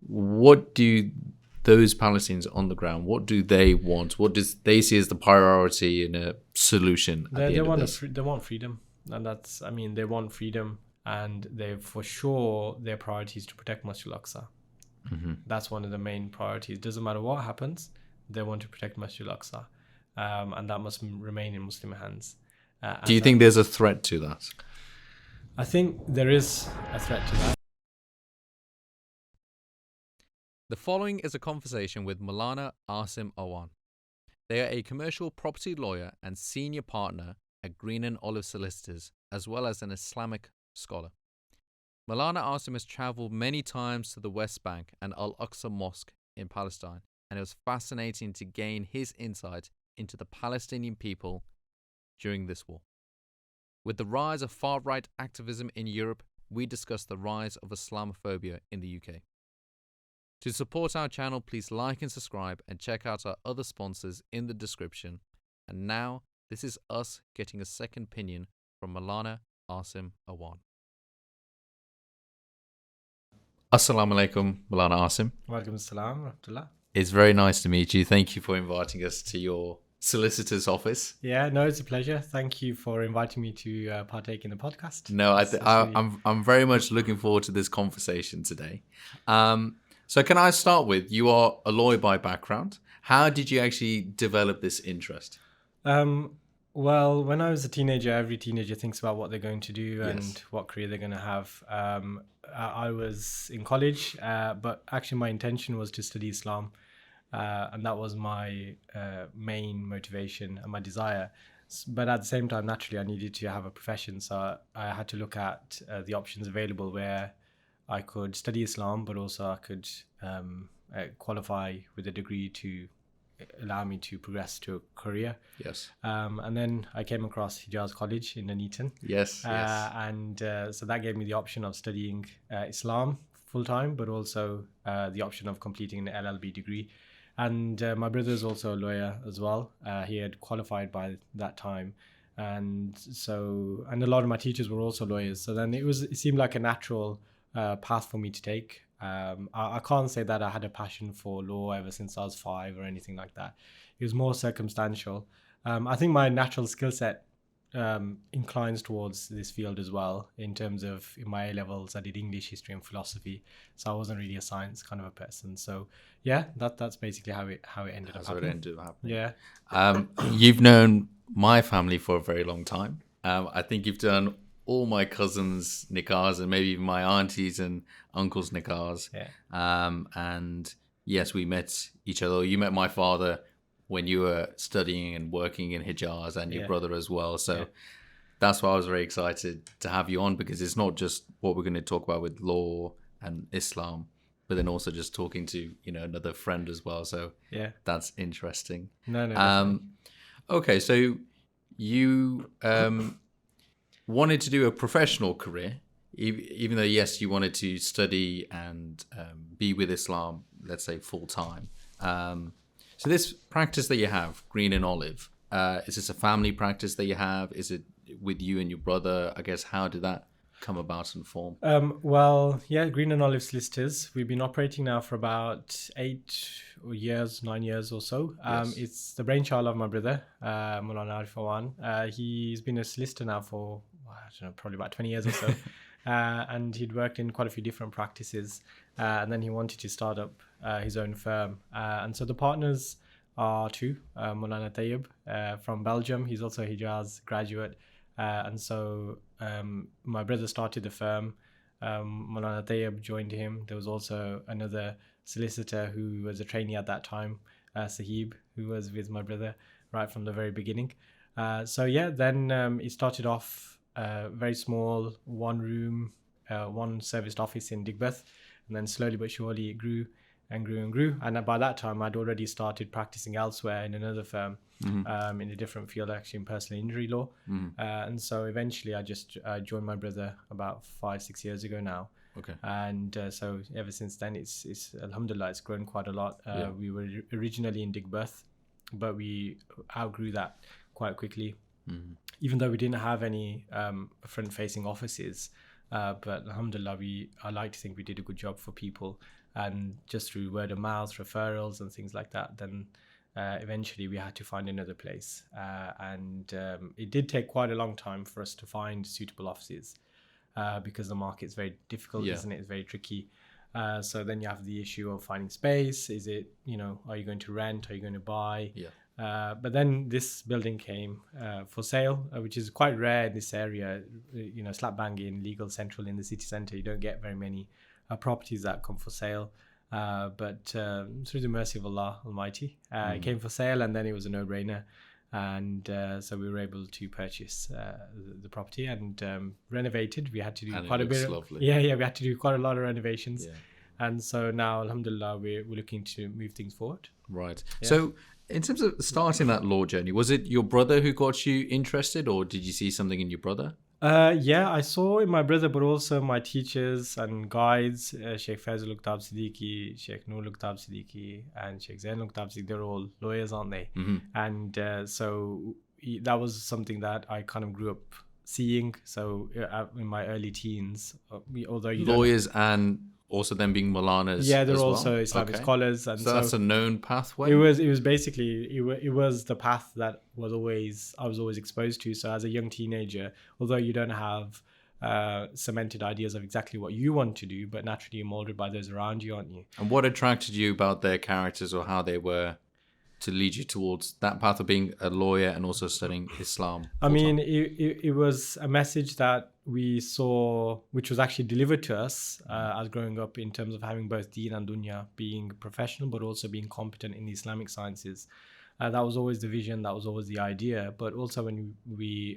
what do those Palestinians on the ground, what do they want? What does they see as the priority in a solution at the end of this? They want freedom, and they want freedom, and they for sure their priority is to protect Masjid Al-Aqsa. That's one of the main priorities. Doesn't matter what happens, they want to protect Masjid Al-Aqsa, and that must remain in Muslim hands. Do you think there's a threat to that? I think there is a threat to that. The following is a conversation with Mulana Asim Awan. They are a commercial property lawyer and senior partner at Green Olive Solicitors, as well as an Islamic scholar. Mulana Asim has travelled many times to the West Bank and Al-Aqsa Mosque in Palestine, and it was fascinating to gain his insight into the Palestinian people during this war. With the rise of far-right activism in Europe, we discuss the rise of Islamophobia in the UK. To support our channel, please like and subscribe and check out our other sponsors in the description. And now, this is us getting a second opinion from Molana Asim Awan. Assalamu alaikum, Mulana Asim. Walaikum assalam, rahmatullah. It's very nice to meet you. Thank you for inviting us to your solicitor's office. Yeah, no, it's a pleasure. Thank you for inviting me to partake in the podcast. No, I'm very much looking forward to this conversation today. So can I start with, you are a lawyer by background. How did you actually develop this interest? Well, when I was a teenager, every teenager thinks about what they're going to do and Yes. what career they're going to have. I was in college, but actually my intention was to study Islam. And that was my main motivation and my desire. But at the same time, naturally, I needed to have a profession. So I had to look at the options available where I could study Islam, but also I could qualify with a degree to allow me to progress to a career. Yes. And then I came across Hijaz College in Nuneaton. Yes. And so that gave me the option of studying Islam full-time, but also the option of completing an LLB degree. And my brother is also a lawyer as well. He had qualified by that time. And a lot of my teachers were also lawyers. So then it seemed like a natural path for me to take. I can't say that I had a passion for law ever since I was 5 or anything like that. It was more circumstantial. I think my natural skill set inclines towards this field as well. In terms of in my A levels, I did English, history, and philosophy, so I wasn't really a science kind of a person. So yeah, that's basically how it ended up happening. Yeah. You've known my family for a very long time. I think you've done all my cousins' nikahs and maybe even my aunties and uncles' nikahs. Yeah. And yes, we met each other. You met my father when you were studying and working in Hijaz, and your brother as well. So that's why I was very excited to have you on, because it's not just what we're going to talk about with law and Islam, but then also just talking to, another friend as well. So Yeah. that's interesting. No. Okay, so you wanted to do a professional career, even though, yes, you wanted to study and be with Islam, let's say, full time. So this practice that you have, Green and Olive, is this a family practice that you have? Is it with you and your brother? I guess, how did that come about and form? Well, yeah, Green and Olive Solicitors. We've been operating now for about 9 years or so. Yes. It's the brainchild of my brother, Mulana Asim Awan. He's been a solicitor now for, probably about 20 years or so. And he'd worked in quite a few different practices. And then he wanted to start up his own firm. And so the partners are two, Molana Tayyib from Belgium. He's also a Hijaz graduate. And so my brother started the firm. Molana Tayyib joined him. There was also another solicitor who was a trainee at that time, Sahib, who was with my brother right from the very beginning. Then it started off very small, one room, one serviced office in Digbeth. And then slowly but surely it grew and grew and grew. And by that time, I'd already started practicing elsewhere in another firm, in a different field, actually in personal injury law. And so eventually I just joined my brother about 5-6 years ago now. Okay. And so ever since then, it's alhamdulillah, it's grown quite a lot. We were originally in Digbeth, but we outgrew that quite quickly. Even though we didn't have any front-facing offices, but alhamdulillah, I like to think we did a good job for people and just through word of mouth, referrals, and things like that, then eventually we had to find another place. And it did take quite a long time for us to find suitable offices because the market's very difficult, isn't it? It's very tricky. So then you have the issue of finding space. Is it, are you going to rent? Are you going to buy? But then this building came for sale, which is quite rare in this area. Slap bang in legal central in the city centre, you don't get very many properties that come for sale. But through the mercy of Allah Almighty, it came for sale, and then it was a no-brainer. And so we were able to purchase the property and renovated. We had to do quite a bit. Lovely. We had to do quite a lot of renovations. And so now, alhamdulillah, we're looking to move things forward. Right. So in terms of starting that law journey, was it your brother who got you interested, or did you see something in your brother? I saw in my brother, but also my teachers and guides, Sheikh Faisal Uqtab Siddiqui, Sheikh Noor Uqtab Siddiqui, and Sheikh Zain Uqtab Siddiqui. They're all lawyers, aren't they? And so that was something that I kind of grew up seeing. So in my early teens, although lawyers and also them being Molanas. They're also Islamic scholars, and so that's a known pathway. It was basically it was the path that I was always exposed to. So as a young teenager, although you don't have cemented ideas of exactly what you want to do, but naturally you're molded by those around you, aren't you? And what attracted you about their characters or how they were to lead you towards that path of being a lawyer and also studying Islam? I mean, it was a message that we saw, which was actually delivered to us as growing up, in terms of having both deen and dunya, being professional, but also being competent in the Islamic sciences. That was always the vision, that was always the idea. But also when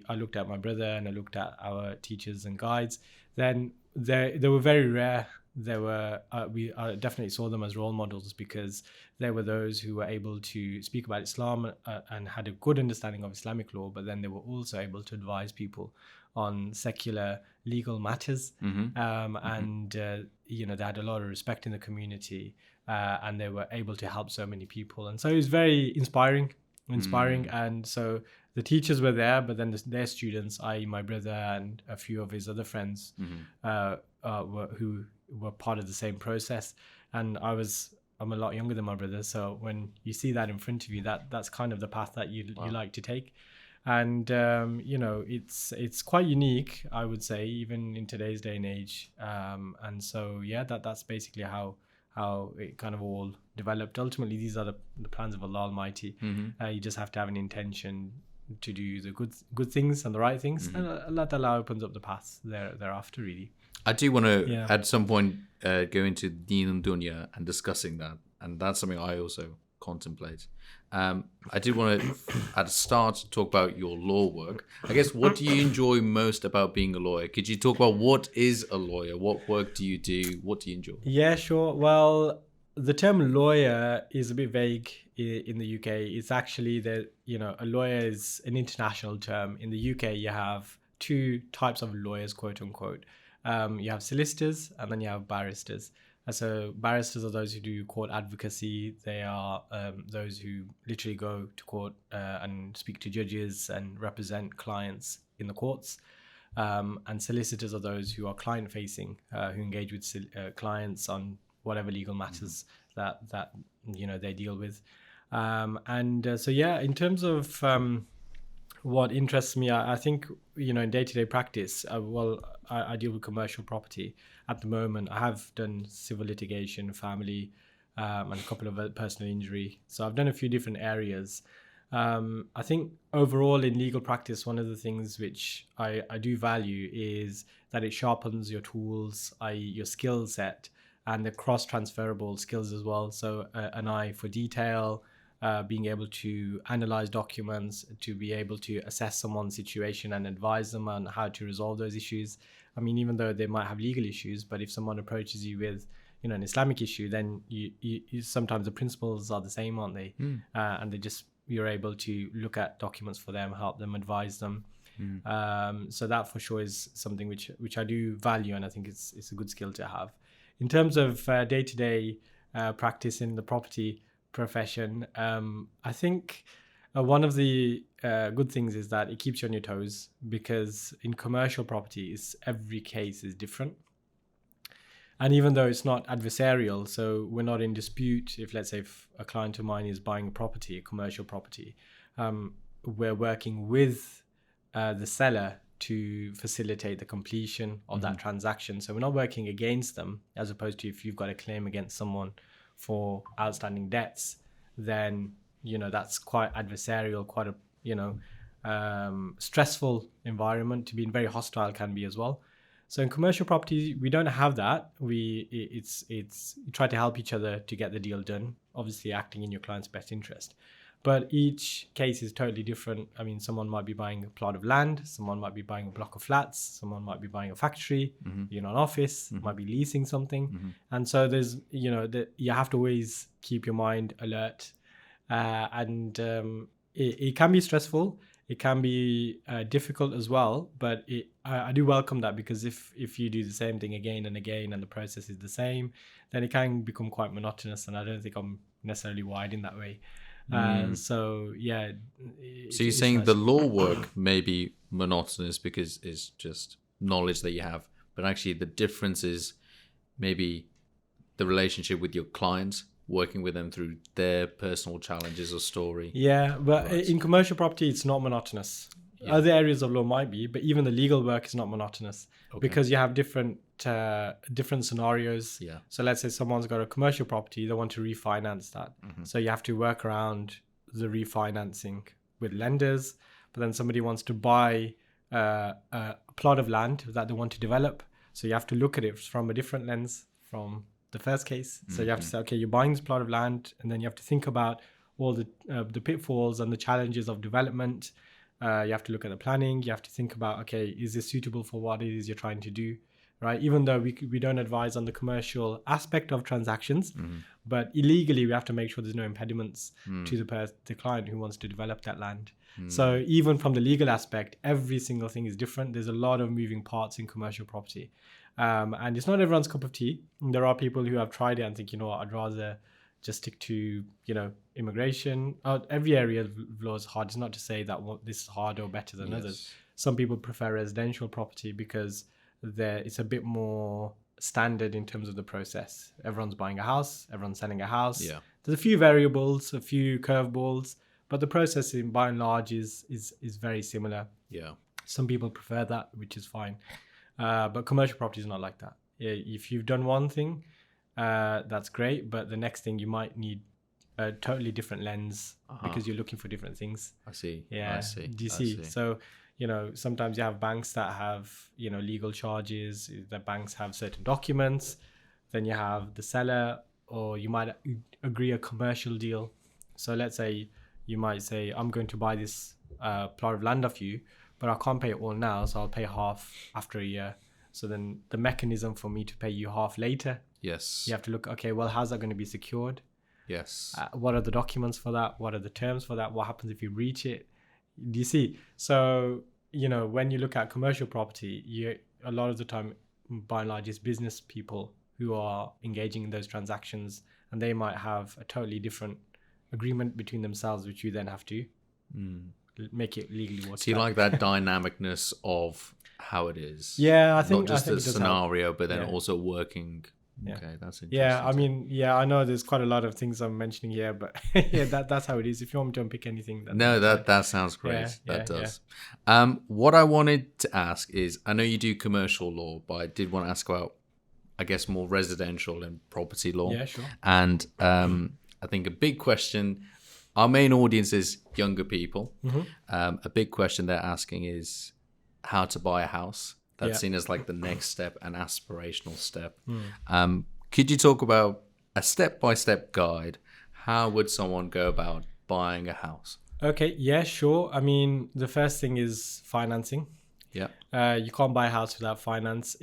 I looked at my brother and I looked at our teachers and guides, then they were very rare. We definitely saw them as role models, because they were those who were able to speak about Islam and had a good understanding of Islamic law, but then they were also able to advise people on secular legal matters. And they had a lot of respect in the community, and they were able to help so many people. And so it was very inspiring. And so the teachers were there, but then their students, i.e. my brother and a few of his other friends, who were part of the same process. And I'm a lot younger than my brother, so when you see that in front of you, that's kind of the path that you like to take. And it's quite unique, I would say, even in today's day and age. And so that's basically how it kind of all developed. Ultimately, these are the plans of Allah Almighty. You just have to have an intention to do the good things and the right things, and Allah Ta'ala opens up the paths thereafter, really. I do want to at some point go into Deen and Dunya and discussing that, and that's something I also contemplate. I did want to at the start talk about your law work. I guess, what do you enjoy most about being a lawyer? Could you talk about what is a lawyer? What work do you do? What do you enjoy? Yeah, sure. Well, the term lawyer is a bit vague in the UK. It's actually a lawyer is an international term. In the UK, you have two types of lawyers, quote unquote. You have solicitors, and then you have barristers. So barristers are those who do court advocacy. They are those who literally go to court and speak to judges and represent clients in the courts. And solicitors are those who are client facing, who engage with clients on whatever legal matters that they deal with. In terms of what interests me, I think, in day-to-day practice, I deal with commercial property at the moment. I have done civil litigation, family, and a couple of personal injury. So I've done a few different areas. I think overall in legal practice, one of the things which I do value is that it sharpens your tools, i.e. your skill set, and the cross-transferable skills as well. So an eye for detail, being able to analyze documents, to be able to assess someone's situation and advise them on how to resolve those issues. I mean, even though they might have legal issues, but if someone approaches you with an Islamic issue, then you sometimes the principles are the same, aren't they? And you're able to look at documents for them, help them, advise them. So that for sure is something which I do value, and I think it's a good skill to have. In terms of day-to-day practice in the property profession, I think one of the good things is that it keeps you on your toes, because in commercial property, every case is different. And even though it's not adversarial, so we're not in dispute, if let's say if a client of mine is buying a property, a commercial property, we're working with the seller to facilitate the completion of that transaction. So we're not working against them, as opposed to if you've got a claim against someone for outstanding debts, then, you know, that's quite adversarial, quite a, you know, stressful environment to be in, very hostile can be as well. So in commercial property, we don't have that. It's you try to help each other to get the deal done, obviously acting in your client's best interest. But each case is totally different. I mean, someone might be buying a plot of land, someone might be buying a block of flats, someone might be buying a factory, you know, an office, might be leasing something. And so there's, you know, you have to always keep your mind alert. And it can be stressful. It can be difficult as well, but I do welcome that, because if you do the same thing again and again and the process is the same, then it can become quite monotonous, and I don't think I'm necessarily wired in that way. So yeah. So you're saying the law work may be monotonous because it's just knowledge that you have, but actually the difference is maybe the relationship with your clients, working with them through their personal challenges or story. Yeah, but in commercial property, it's not monotonous. Yeah. Other areas of law might be, but even the legal work is not monotonous, because you have different scenarios. Yeah. So let's say someone's got a commercial property, they want to refinance that. So you have to work around the refinancing with lenders. But then somebody wants to buy a plot of land that they want to develop. So you have to look at it from a different lens from the first case. So you have to say, okay, you're buying this plot of land, and then you have to think about all the pitfalls and the challenges of development. You have to look at the planning. You have to think about, okay, is this suitable for what it is you're trying to do, right? Even though we don't advise on the commercial aspect of transactions, but illegally we have to make sure there's no impediments to the client who wants to develop that land. So even from the legal aspect, every single thing is different. There's a lot of moving parts in commercial property. And it's not everyone's cup of tea. There are people who have tried it and think, you know what, I'd rather just stick to, you know, immigration. Every area of law is hard. It's not to say that this is harder or better than others. Some people prefer residential property because it's a bit more standard in terms of the process. Everyone's buying a house, everyone's selling a house. Yeah. There's a few variables, a few curveballs, but the process by and large is very similar. Yeah. Some people prefer that, which is fine. But commercial property is not like that. If you've done one thing, that's great, but the next thing you might need a totally different lens because you're looking for different things. I see. Yeah. I see. Do you see? So, you know, sometimes you have banks that have, you know, legal charges. The banks have certain documents. Then you have the seller, or you might agree a commercial deal. So let's say you might say, I'm going to buy this plot of land off you, but I can't pay it all now, so I'll pay half after a year. So then the mechanism for me to pay you half later. Yes. You have to look, okay, well, how's that going to be secured? Yes. What are the documents for that? What are the terms for that? What happens if you breach it? Do you see? So, you know, when you look at commercial property, a lot of the time, by and large, it's business people who are engaging in those transactions, and they might have a totally different agreement between themselves, which you then have to make it legally. So you like that dynamicness of how it is? Yeah, I not think just I think a scenario, but then also working. Yeah. Okay, that's interesting. Yeah, I mean, yeah, I know there's quite a lot of things I'm mentioning here, but yeah, that's how it is. If you want me to unpick anything, that sounds great. That does. Yeah. What I wanted to ask is, I know you do commercial law, but I did want to ask about, I guess, more residential and property law. Yeah, sure. And I think a big question, our main audience is younger people. A big question they're asking is how to buy a house. That's seen as like the next step, an aspirational step. Could you talk about a step-by-step guide? How would someone go about buying a house? Okay, yeah, sure. I mean, the first thing is financing. Yeah. You can't buy a house without finance.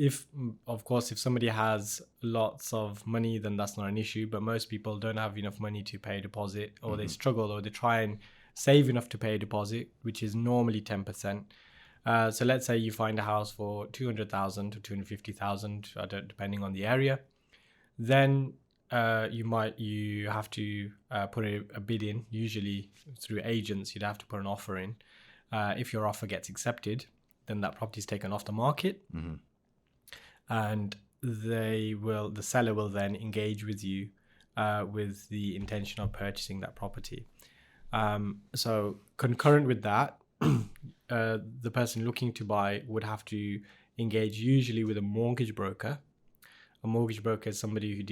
Of course, if somebody has lots of money, then that's not an issue. But most people don't have enough money to pay a deposit, or they struggle, or they try and save enough to pay a deposit, which is normally 10%. So let's say you find a house for 200,000 to 250,000, depending on the area. Then you have to put a bid in. Usually through agents, you'd have to put an offer in. If your offer gets accepted, then that property is taken off the market. And the seller will then engage with you with the intention of purchasing that property. So concurrent with that, the person looking to buy would have to engage usually with a mortgage broker. A mortgage broker is somebody who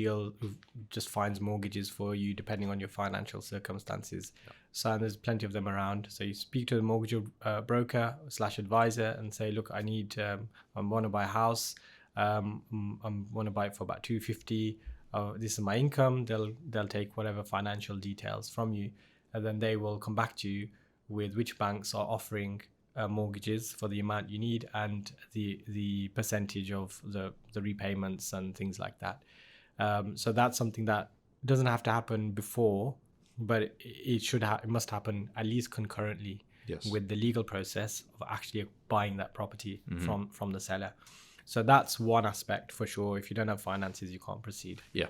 just finds mortgages for you depending on your financial circumstances. Yeah. So there's plenty of them around. So you speak to the mortgage broker / advisor and say, look, I want to buy a house. I want to buy it for about 250. This is my income. They'll take whatever financial details from you, and then they will come back to you with which banks are offering mortgages for the amount you need and the percentage of the repayments and things like that. So that's something that doesn't have to happen before, but it must happen at least concurrently with the legal process of actually buying that property from the seller. So that's one aspect for sure. If you don't have finances, you can't proceed. Yeah.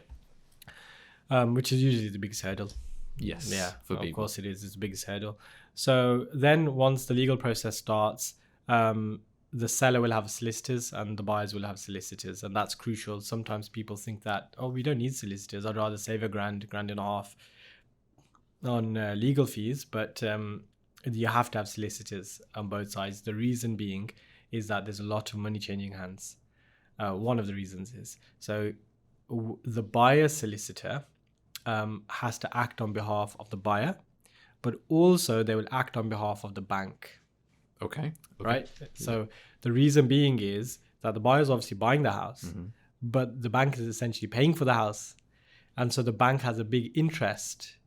Which is usually the biggest hurdle. Yes. Yeah, of course it is. It's the biggest hurdle. So then once the legal process starts, the seller will have solicitors and the buyers will have solicitors. And that's crucial. Sometimes people think that, we don't need solicitors. I'd rather save $1.5 on legal fees. But you have to have solicitors on both sides. The reason being is that there's a lot of money changing hands. One of the reasons is, so the buyer solicitor has to act on behalf of the buyer, but also they will act on behalf of the bank. Okay. Right? So the reason being is that the buyer is obviously buying the house, but the bank is essentially paying for the house. And so the bank has a big interest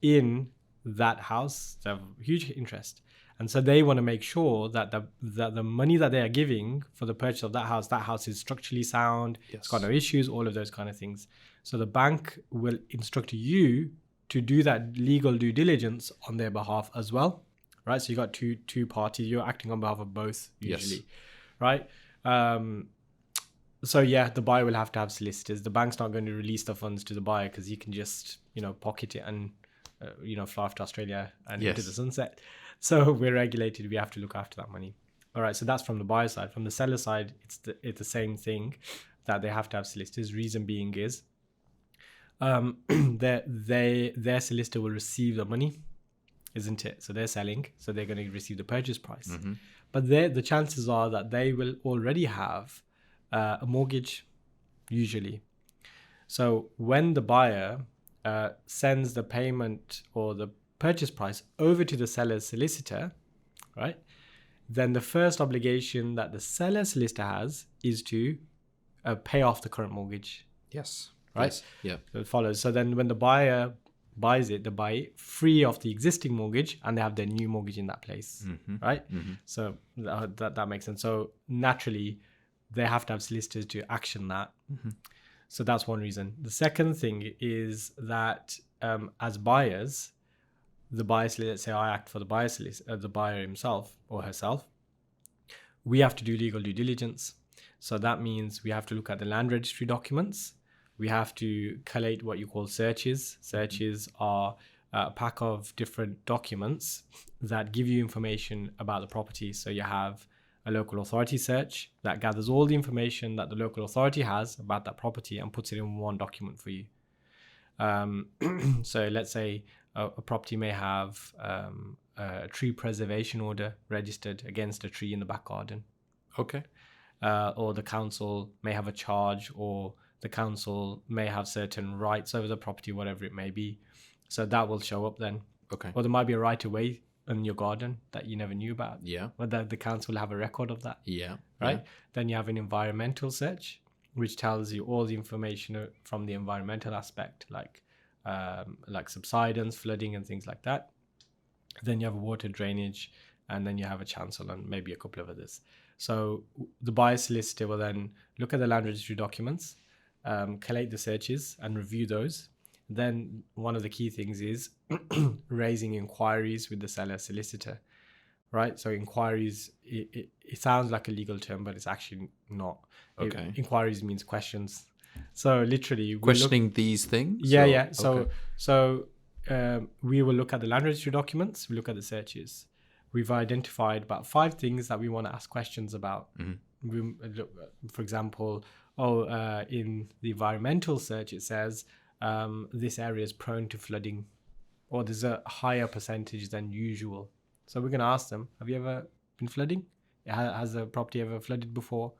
in that house. They have a huge interest. And so they want to make sure that the money that they are giving for the purchase of that house is structurally sound, it's got no issues, all of those kind of things. So the bank will instruct you to do that legal due diligence on their behalf as well, right? So you got two parties. You're acting on behalf of both usually, right? So yeah, the buyer will have to have solicitors. The bank's not going to release the funds to the buyer because he can just pocket it and fly off to Australia and into the sunset. So we're regulated. We have to look after that money. All right. So that's from the buyer side. From the seller side, it's the same thing, that they have to have solicitors. Reason being is their solicitor will receive the money, isn't it? So they're selling, so they're going to receive the purchase price. But the chances are that they will already have a mortgage, usually. So when the buyer sends the payment or the purchase price over to the seller's solicitor, right? Then the first obligation that the seller solicitor has is to pay off the current mortgage. Yes. Right? Yes. Yeah. So it follows. So then when the buyer buys it, they buy it free of the existing mortgage and they have their new mortgage in that place. Right? So that makes sense. So naturally, they have to have solicitors to action that. So that's one reason. The second thing is that as buyers, the buyer solicitor, let's say I act for the buyer solicitor, the buyer himself or herself, we have to do legal due diligence. So that means we have to look at the land registry documents. We have to collate what you call searches. Searches are a pack of different documents that give you information about the property. So you have a local authority search that gathers all the information that the local authority has about that property and puts it in one document for you. So let's say a property may have a tree preservation order registered against a tree in the back garden. Okay. Or the council may have a charge, or the council may have certain rights over the property, whatever it may be. So that will show up then. Okay. Or there might be a right of way in your garden that you never knew about. Yeah. But the council will have a record of that. Yeah. Right? Yeah. Then you have an environmental search, which tells you all the information from the environmental aspect, like subsidence, flooding and things like that. Then you have a water drainage, and then you have a chancel and maybe a couple of others. So the buyer solicitor will then look at the land registry documents, collate the searches and review those. Then one of the key things is raising inquiries with the seller solicitor, right? So inquiries, it sounds like a legal term, but it's actually not. Okay. Inquiries means questions. So literally questioning these things. Yeah. So we will look at the land registry documents. We look at the searches. We've identified about 5 things that we want to ask questions about. For example, in the environmental search, it says this area is prone to flooding, or there's a higher percentage than usual. So we're going to ask them, have you ever been flooding? Has the property ever flooded before?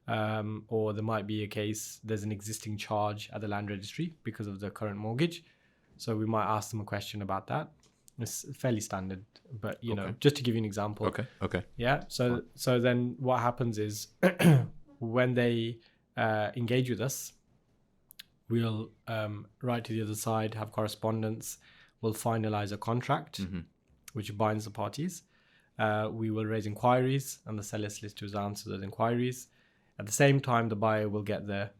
Or there might be a case, there's an existing charge at the land registry because of the current mortgage. So we might ask them a question about that. It's fairly standard, but you know, just to give you an example. Okay. Yeah. So then what happens is when they engage with us, we'll write to the other side, have correspondence, we'll finalize a contract which binds the parties. We will raise inquiries, and the seller solicitors answer those inquiries. At the same time, the buyer will get the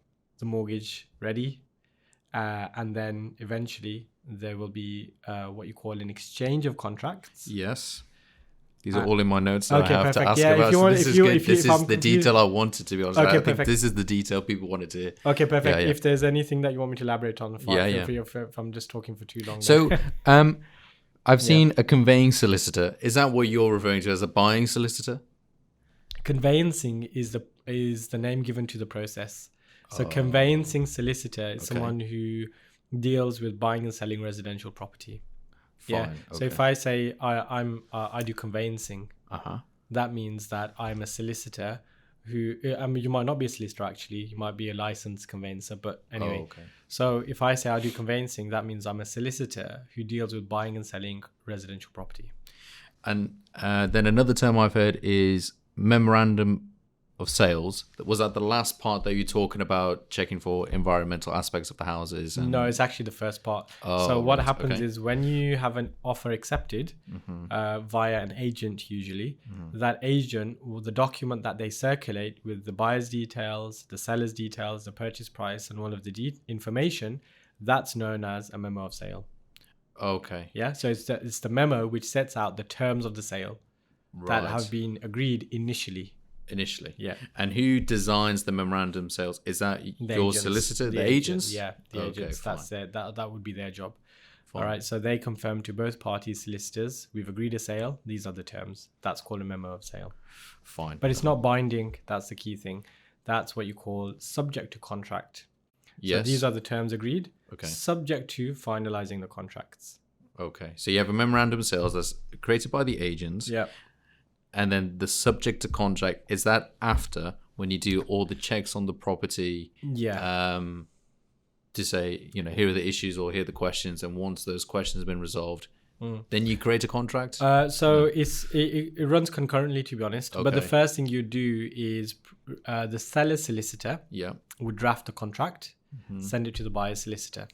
mortgage ready, and then eventually there will be what you call an exchange of contracts. Yes. These are all in my notes that I have perfect. to ask Yeah, about. if you want, This is good. This is the detail I wanted, to be honest. I think this is the detail people wanted to hear. Okay, perfect. Yeah. If there's anything that you want me to elaborate on, if I'm just talking for too long. So, I've seen a conveying solicitor. Is that what you're referring to as a buying solicitor? Conveyancing is the name given to the process. So conveyancing solicitor is someone who deals with buying and selling residential property. Fine. Yeah. So if I say I do conveyancing, that means that I'm a solicitor who, I mean, you might not be a solicitor actually, you might be a licensed conveyancer, but anyway. So if I say I do conveyancing, that means I'm a solicitor who deals with buying and selling residential property. And then another term I've heard is memorandum of sales. Was that the last part that you're talking about, checking for environmental aspects of the houses? No, it's actually the first part. So what happens is when you have an offer accepted via an agent, usually that agent, the document that they circulate with the buyer's details, the seller's details, the purchase price, and all of the information, that's known as a memo of sale. Yeah, so it's the memo which sets out the terms of the sale that have been agreed initially. Yeah. And who designs the memorandum sales? Is that your solicitor, the agents? Yeah, the agents. That's that would be their job. All right. So they confirm to both parties, solicitors, we've agreed a sale. These are the terms. That's called a memo of sale. Fine. But it's not binding. That's the key thing. That's what you call subject to contract. Yes. So these are the terms agreed. Subject to finalizing the contracts. So you have a memorandum of sales that's created by the agents. Yeah. And then the subject to contract, is that after when you do all the checks on the property? Yeah. To say, you know, here are the issues or here are the questions, and once those questions have been resolved, then you create a contract? It runs concurrently, to be honest. But the first thing you do is the seller solicitor would draft the contract, send it to the buyer solicitor.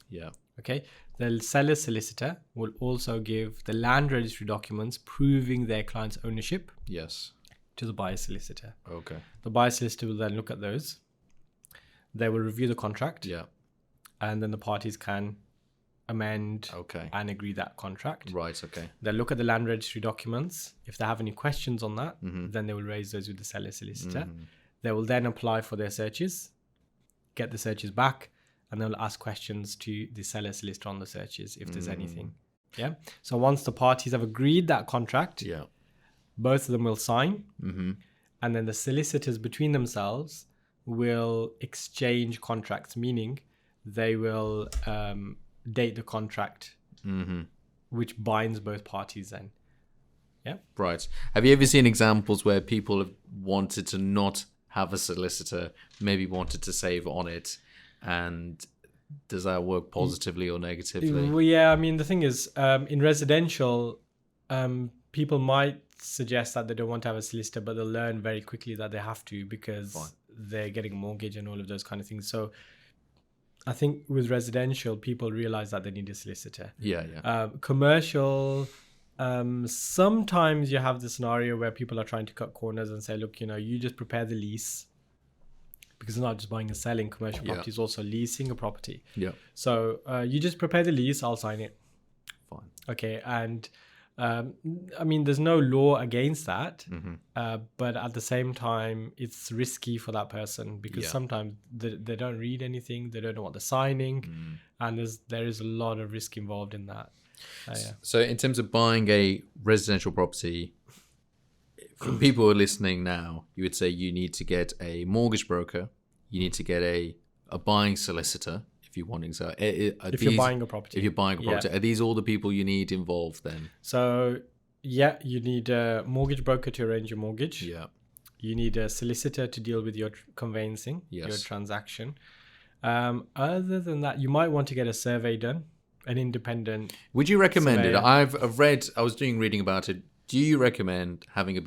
Okay. The seller solicitor will also give the land registry documents proving their client's ownership. To the buyer solicitor. The buyer solicitor will then look at those. They will review the contract. And then the parties can amend and agree that contract. They'll look at the land registry documents. If they have any questions on that, then they will raise those with the seller solicitor. They will then apply for their searches, get the searches back, and they'll ask questions to the seller solicitor on the searches if there's anything. Yeah. So once the parties have agreed that contract, both of them will sign, and then the solicitors between themselves will exchange contracts, meaning they will date the contract, which binds both parties then. Right. Have you ever seen examples where people have wanted to not have a solicitor, maybe wanted to save on it? And does that work positively or negatively? Well, yeah, I mean, the thing is, in residential, people might suggest that they don't want to have a solicitor, but they'll learn very quickly that they have to because they're getting a mortgage and all of those kind of things. So I think with residential, people realize that they need a solicitor. Commercial, sometimes you have the scenario where people are trying to cut corners and say, look, you know, you just prepare the lease. Because it's not just buying and selling commercial property, it's also leasing a property. So you just prepare the lease, I'll sign it. Okay. And I mean, there's no law against that. But at the same time, it's risky for that person because sometimes they don't read anything. They don't know what they're signing. And there is a lot of risk involved in that. So in terms of buying a residential property, for people who are listening now, you would say you need to get a mortgage broker you need to get a buying solicitor if you're wanting. So If you're buying a property. If you're buying a property, are these all the people you need involved then? So, yeah, you need a mortgage broker to arrange your mortgage. Yeah. You need a solicitor to deal with your conveyancing, your transaction. Other than that, you might want to get a survey done, an independent. Would you recommend surveyor. it? I've read, I was doing reading about it. Do you recommend having a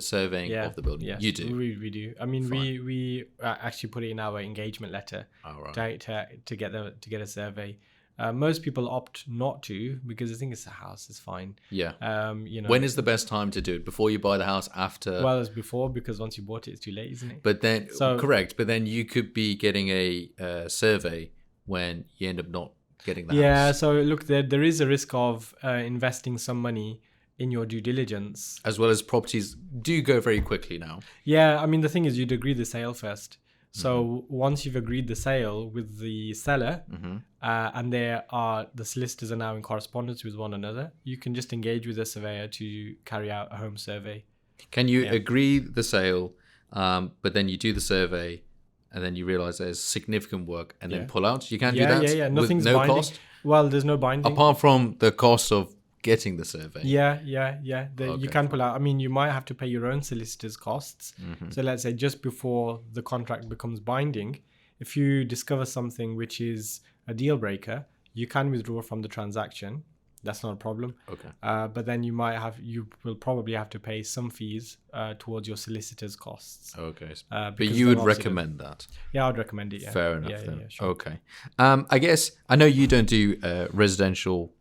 surveying of the building? Yes, You do. We do. I mean, we actually put it in our engagement letter to get a survey. Most people opt not to because they think it's a house, it's fine. Yeah. You know. When is the best time to do it? Before you buy the house? After? Well, it's before, because once you bought it, it's too late, isn't it? But then, correct. But then you could be getting a survey when you end up not getting the house. Yeah. So look, there is a risk of investing some money in your due diligence. As well as properties do go very quickly now. Yeah. I mean, the thing is, you'd agree the sale first. So once you've agreed the sale with the seller, and the solicitors are now in correspondence with one another, you can just engage with a surveyor to carry out a home survey. Can you agree the sale, but then you do the survey, and then you realize there's significant work, and then pull out? You can't do that. Yeah. Nothing's with no binding. cost. Well, there's no binding apart from the cost of getting the survey. Yeah. You can pull out. I mean, you might have to pay your own solicitor's costs. So let's say just before the contract becomes binding, if you discover something which is a deal breaker, you can withdraw from the transaction. That's not a problem. Okay. But then you will probably have to pay some fees towards your solicitor's costs. Okay. But you would recommend that? Yeah, I would recommend it. Yeah. Fair enough. Yeah, sure. Okay. I guess I know you don't do residential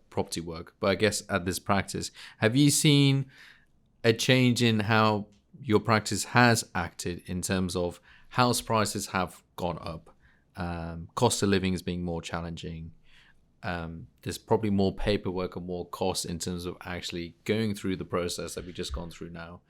property work, but I guess at this practice, have you seen a change in how your practice has acted in terms of house prices have gone up, cost of living is being more challenging, there's probably more paperwork and more cost in terms of actually going through the process that we've just gone through now?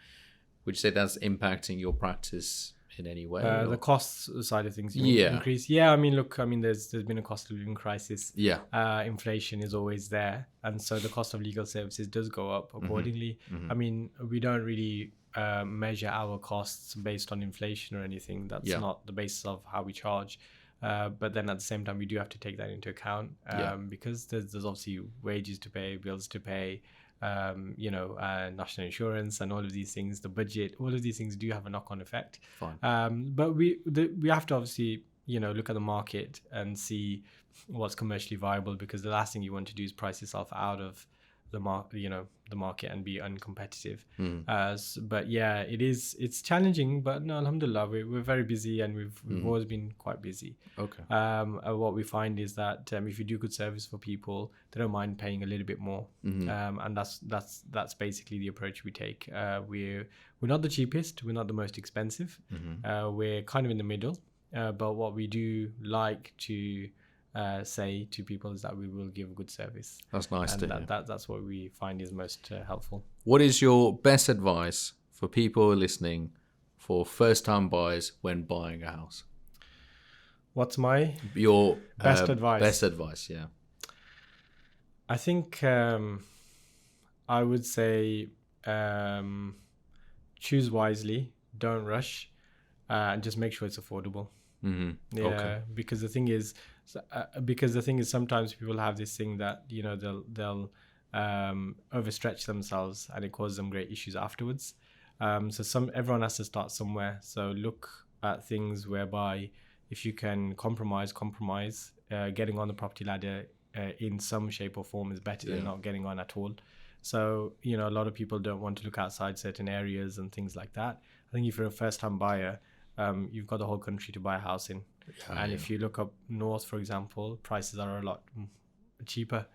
Would you say that's impacting your practice in any way? The costs side of things increase. I mean, look, there's been a cost of living crisis. Inflation is always there, and so the cost of legal services does go up accordingly. I mean, we don't really measure our costs based on inflation or anything. That's not the basis of how we charge. But then at the same time, we do have to take that into account because there's obviously wages to pay, bills to pay, national insurance and all of these things, the budget, all of these things do have a knock-on effect. Fine. But we have to obviously, look at the market and see what's commercially viable, because the last thing you want to do is price yourself out of the market and be uncompetitive. But yeah, it's challenging, but no, alhamdulillah, we're very busy, and we've always been quite busy. Okay. What we find is that if you do good service for people, they don't mind paying a little bit more. And that's basically the approach we take. We're not the cheapest, we're not the most expensive. We're kind of in the middle. But what we do like to say to people is that we will give good service. That's nice to hear. That's what we find is most helpful. What is your best advice for people listening for first-time buyers when buying a house? What's your best advice? Best advice, yeah. I think I would say choose wisely, don't rush, and just make sure it's affordable. Okay. Because the thing is sometimes people have this thing that they'll overstretch themselves, and it causes them great issues afterwards. So everyone has to start somewhere. So look at things whereby if you can compromise, getting on the property ladder in some shape or form is better than not getting on at all. So a lot of people don't want to look outside certain areas and things like that. I think if you're a first-time buyer, you've got the whole country to buy a house in. If you look up north, for example, prices are a lot cheaper.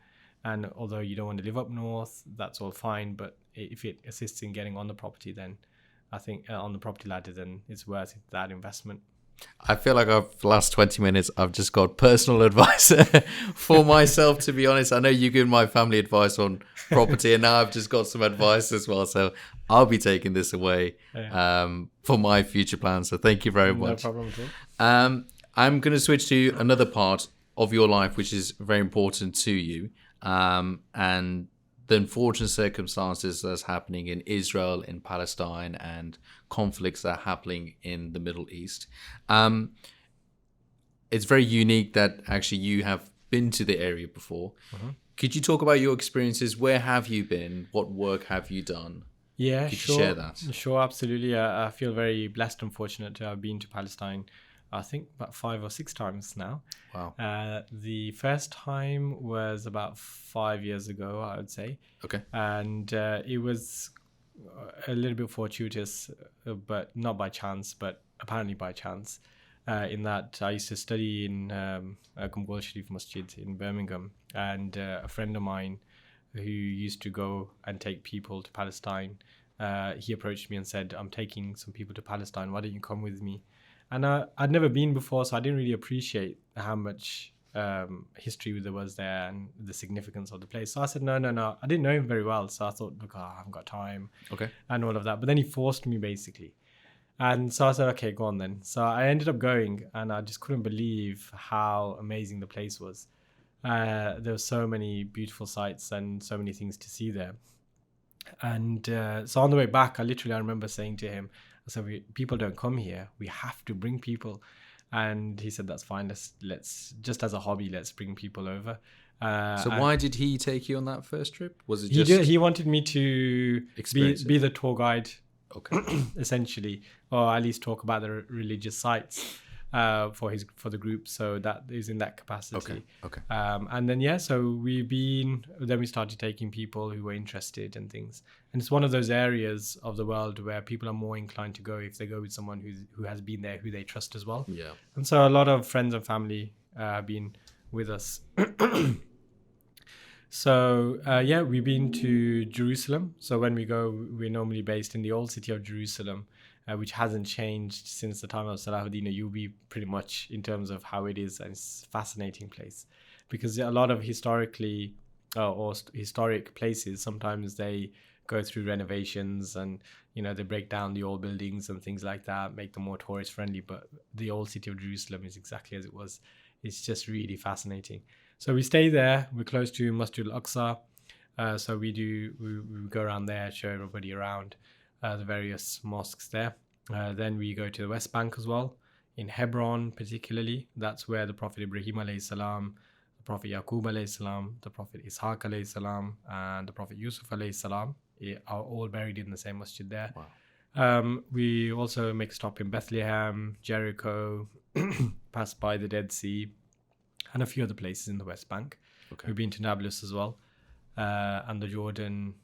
And although you don't want to live up north, that's all fine. But if it assists in getting on the property, then I think on the property ladder, then it's worth that investment. I feel like the last 20 minutes, I've just got personal advice for myself, to be honest. I know you give my family advice on property, and now I've just got some advice as well. So I'll be taking this away for my future plans. So thank you very much. No problem at all. I'm going to switch to another part of your life, which is very important to you. And the unfortunate circumstances that's happening in Israel, in Palestine, and conflicts that are happening in the Middle East. It's very unique that actually you have been to the area before. Could you talk about your experiences? Where have you been? What work have you done? Yeah, Could sure. you share that? Sure, absolutely. I feel very blessed and fortunate to have been to Palestine, I think about 5 or 6 times now. Wow. The first time was about 5 years ago, I would say. Okay. And it was a little bit fortuitous, but not by chance, but apparently by chance. In that I used to study in Gumgol Sharif Masjid in Birmingham, and a friend of mine who used to go and take people to Palestine, he approached me and said, I'm taking some people to Palestine, why don't you come with me? And I'd never been before, so I didn't really appreciate how much history there was there and the significance of the place. So I said, no. I didn't know him very well, so I thought, look, I haven't got time, Okay. and all of that. But then he forced me, basically. And so I said, okay, go on then. So I ended up going, and I just couldn't believe how amazing the place was. There were so many beautiful sights and so many things to see there. And so on the way back, I remember saying to him, I said, people don't come here. We have to bring people. And he said, that's fine. Let's just as a hobby, let's bring people over. So why did he take you on that first trip? Was it He wanted me to be the tour guide. Okay. Essentially, or at least talk about the religious sites for the group. So that is in that capacity. Okay. And then so we started taking people who were interested in things, and it's one of those areas of the world where people are more inclined to go if they go with someone who has been there, who they trust as well. Yeah. And so a lot of friends and family have been with us. So, we've been to Jerusalem. So when we go, we're normally based in the old city of Jerusalem, which hasn't changed since the time of Salahuddin Ayyubi, pretty much in terms of how it is. And it's a fascinating place because a lot of historic places, sometimes they go through renovations and, they break down the old buildings and things like that, make them more tourist friendly. But the old city of Jerusalem is exactly as it was. It's just really fascinating. So we stay there. We're close to Masjid Al-Aqsa. So we go around there, show everybody around the various mosques there. Then we go to the West Bank as well. In Hebron particularly, that's where the Prophet Ibrahim alayhi salam, the Prophet Yaqub alayhi salam, the Prophet Ishaq alayhi salam, and the Prophet Yusuf alayhi salam are all buried in the same masjid there. Wow. We also make a stop in Bethlehem, Jericho, pass by the Dead Sea, and a few other places in the West Bank. Okay. We've been to Nablus as well, and the Jordan,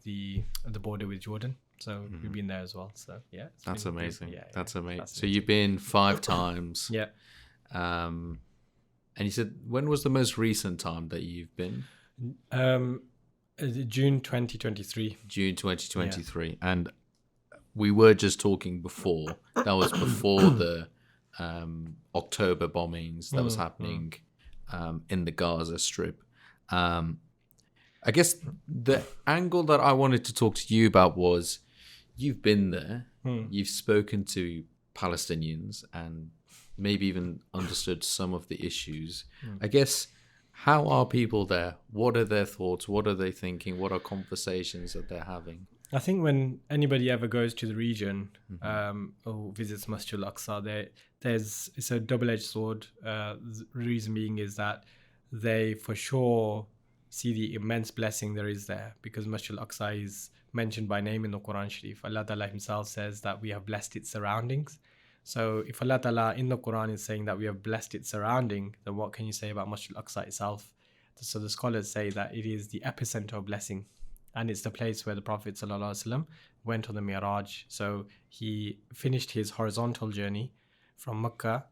the border with Jordan. So we've been there as well. So yeah, that's amazing. Yeah, that's amazing. So you've been 5 times. Yeah. And you said, when was the most recent time that you've been? June 2023. June 2023. Yeah. And we were just talking before. That was before the October bombings that was happening in the Gaza Strip. I guess the angle that I wanted to talk to you about was, you've been there, you've spoken to Palestinians and maybe even understood some of the issues. I guess, how are people there? What are their thoughts? What are they thinking? What are conversations that they're having? I think when anybody ever goes to the region or visits Masjid Al-Aqsa, it's a double-edged sword. The reason being is that they for sure see the immense blessing there is there, because Masjid Al-Aqsa is mentioned by name in the Quran Sharif. Allah Ta'ala himself says that we have blessed its surroundings. So if Allah Ta'ala in the Quran is saying that we have blessed its surrounding, then what can you say about Masjid Al-Aqsa itself? So the scholars say that it is the epicenter of blessing. And it's the place where the Prophet ﷺ went on the Mi'raj. So he finished his horizontal journey from Mecca,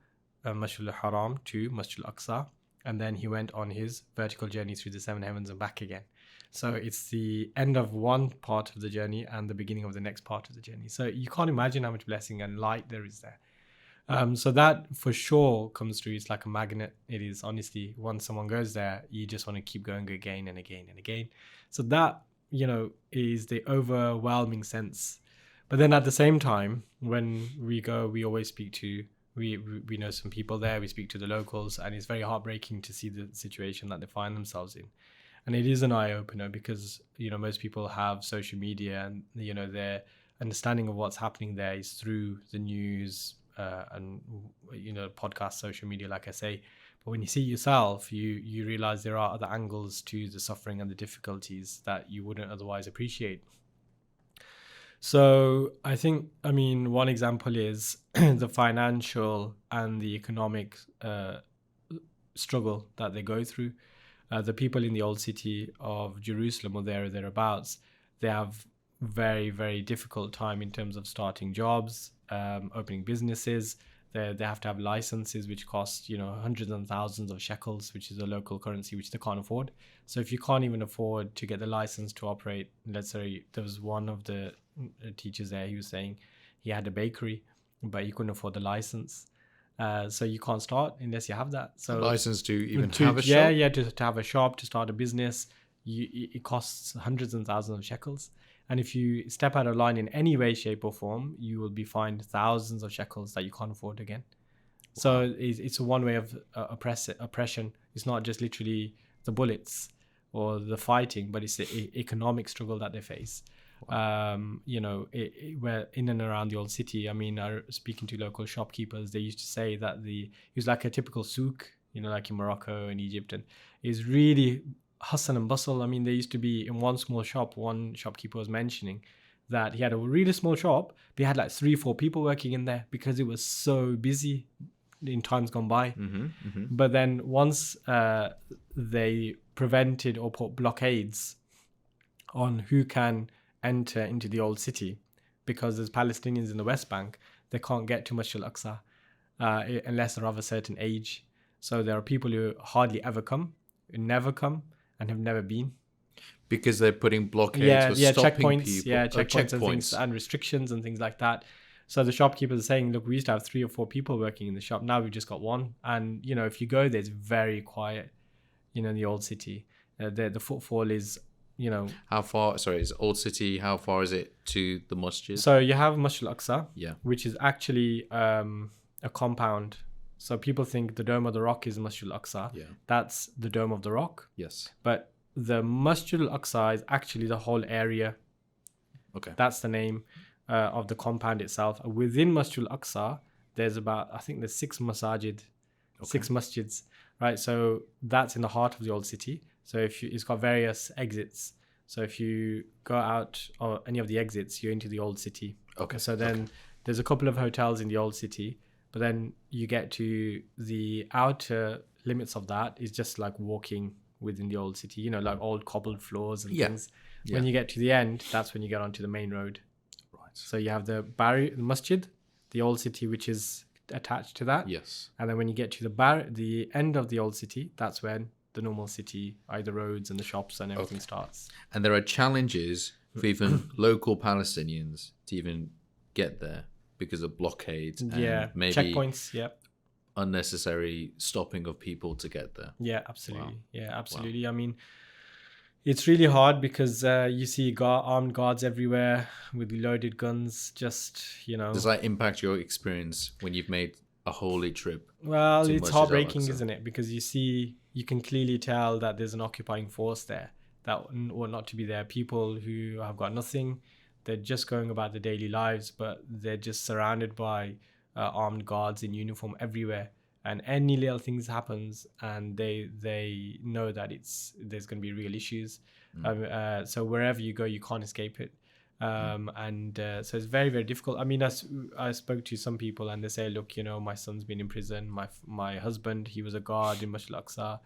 Masjid al-Haram, to Masjid al-Aqsa. And then he went on his vertical journey through the 7 heavens and back again. So it's the end of one part of the journey and the beginning of the next part of the journey. So you can't imagine how much blessing and light there is there. So that for sure comes through. It's like a magnet. It is, honestly, once someone goes there, you just want to keep going again and again and again. So that, is the overwhelming sense. But then at the same time, when we go, we always speak to, we know some people there, we speak to the locals, and it's very heartbreaking to see the situation that they find themselves in. And it is an eye-opener because, most people have social media, and, their understanding of what's happening there is through the news, and, podcast, social media, like I say. But when you see it yourself, you realize there are other angles to the suffering and the difficulties that you wouldn't otherwise appreciate. So I think, one example is the financial and the economic struggle that they go through. The people in the old city of Jerusalem or thereabouts, they have very, very difficult time in terms of starting jobs, opening businesses. They have to have licenses which cost, hundreds and thousands of shekels, which is a local currency which they can't afford. So if you can't even afford to get the license to operate, let's say there was one of the teachers there, he was saying he had a bakery, but he couldn't afford the license. So you can't start unless you have that. So a license to even have a shop? Yeah, to have a shop, to start a business, it costs hundreds and thousands of shekels. And if you step out of line in any way, shape or form, you will be fined thousands of shekels that you can't afford again. Wow. So it's a one way of oppression. It's not just literally the bullets or the fighting, but it's the economic struggle that they face. Wow. Where in and around the old city, speaking to local shopkeepers, they used to say that it was like a typical souk, like in Morocco and Egypt, and it's really hustle and bustle. They used to be in one small shop. One shopkeeper was mentioning that he had a really small shop, but he had like 3-4 people working in there because it was so busy in times gone by. Mm-hmm, mm-hmm. But then once they prevented or put blockades on who can enter into the old city, because there's Palestinians in the West Bank, they can't get to Mosque Al-Aqsa unless they're of a certain age. So there are people who hardly ever come, who never come, and have never been, because they're putting blockades for stopping checkpoints, people. Checkpoints and things, and restrictions and things like that. So the shopkeepers are saying, look, we used to have 3 or 4 people working in the shop. Now we've just got one. And if you go there, it's very quiet. In the old city, the footfall is, How far? Sorry, is Old City? How far is it to the masjid? So you have Mosque Al-Aqsa, which is actually a compound. So people think the Dome of the Rock is Masjid Al-Aqsa. Yeah. That's the Dome of the Rock. Yes. But the Masjid Al-Aqsa is actually the whole area. Okay. That's the name of the compound itself. Within Masjid Al-Aqsa, there's there's 6 masajid, 6 masjids, right? So that's in the heart of the old city. So it's got various exits. So if you go out or any of the exits, you're into the old city. Okay. So then there's a couple of hotels in the old city. But then you get to the outer limits of that is just like walking within the old city, like old cobbled floors and things. Yeah. When you get to the end, that's when you get onto the main road. Right. So you have the masjid, the old city, which is attached to that. Yes. And then when you get to the end of the old city, that's when the normal city, the roads and the shops and everything starts. And there are challenges for even local Palestinians to even get there, because of blockades and maybe checkpoints, unnecessary stopping of people to get there. Yeah, absolutely. Wow. Yeah, absolutely. Wow. It's really hard because you see armed guards everywhere with loaded guns. Just Does that impact your experience when you've made a holy trip? Well, it's heartbreaking, isn't it? Because you can clearly tell that there's an occupying force there that ought not to be there. People who have got nothing. They're just going about their daily lives, but they're just surrounded by armed guards in uniform everywhere. And any little things happens, and they know that there's going to be real issues. So wherever you go, you can't escape it. So it's very, very difficult. I spoke to some people, and they say, look, my son's been in prison. My husband, he was a guard in Masjid Al-Aqsa.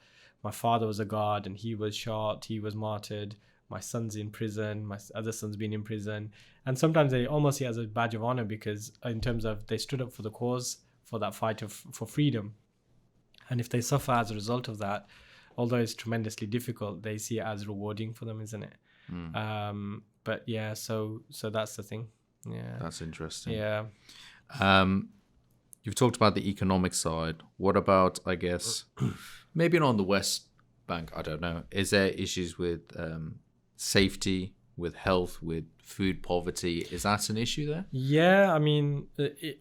My father was a guard, and he was shot. He was martyred. My son's in prison, my other son's been in prison. And sometimes they almost see it as a badge of honor, because in terms of they stood up for the cause, for that fight for freedom. And if they suffer as a result of that, although it's tremendously difficult, they see it as rewarding for them, isn't it? But yeah, so that's the thing. Yeah. That's interesting. Yeah. You've talked about the economic side. What about, I guess, maybe not on the West Bank, I don't know. Is there issues with safety, with health, with food poverty? Is that an issue there? Yeah,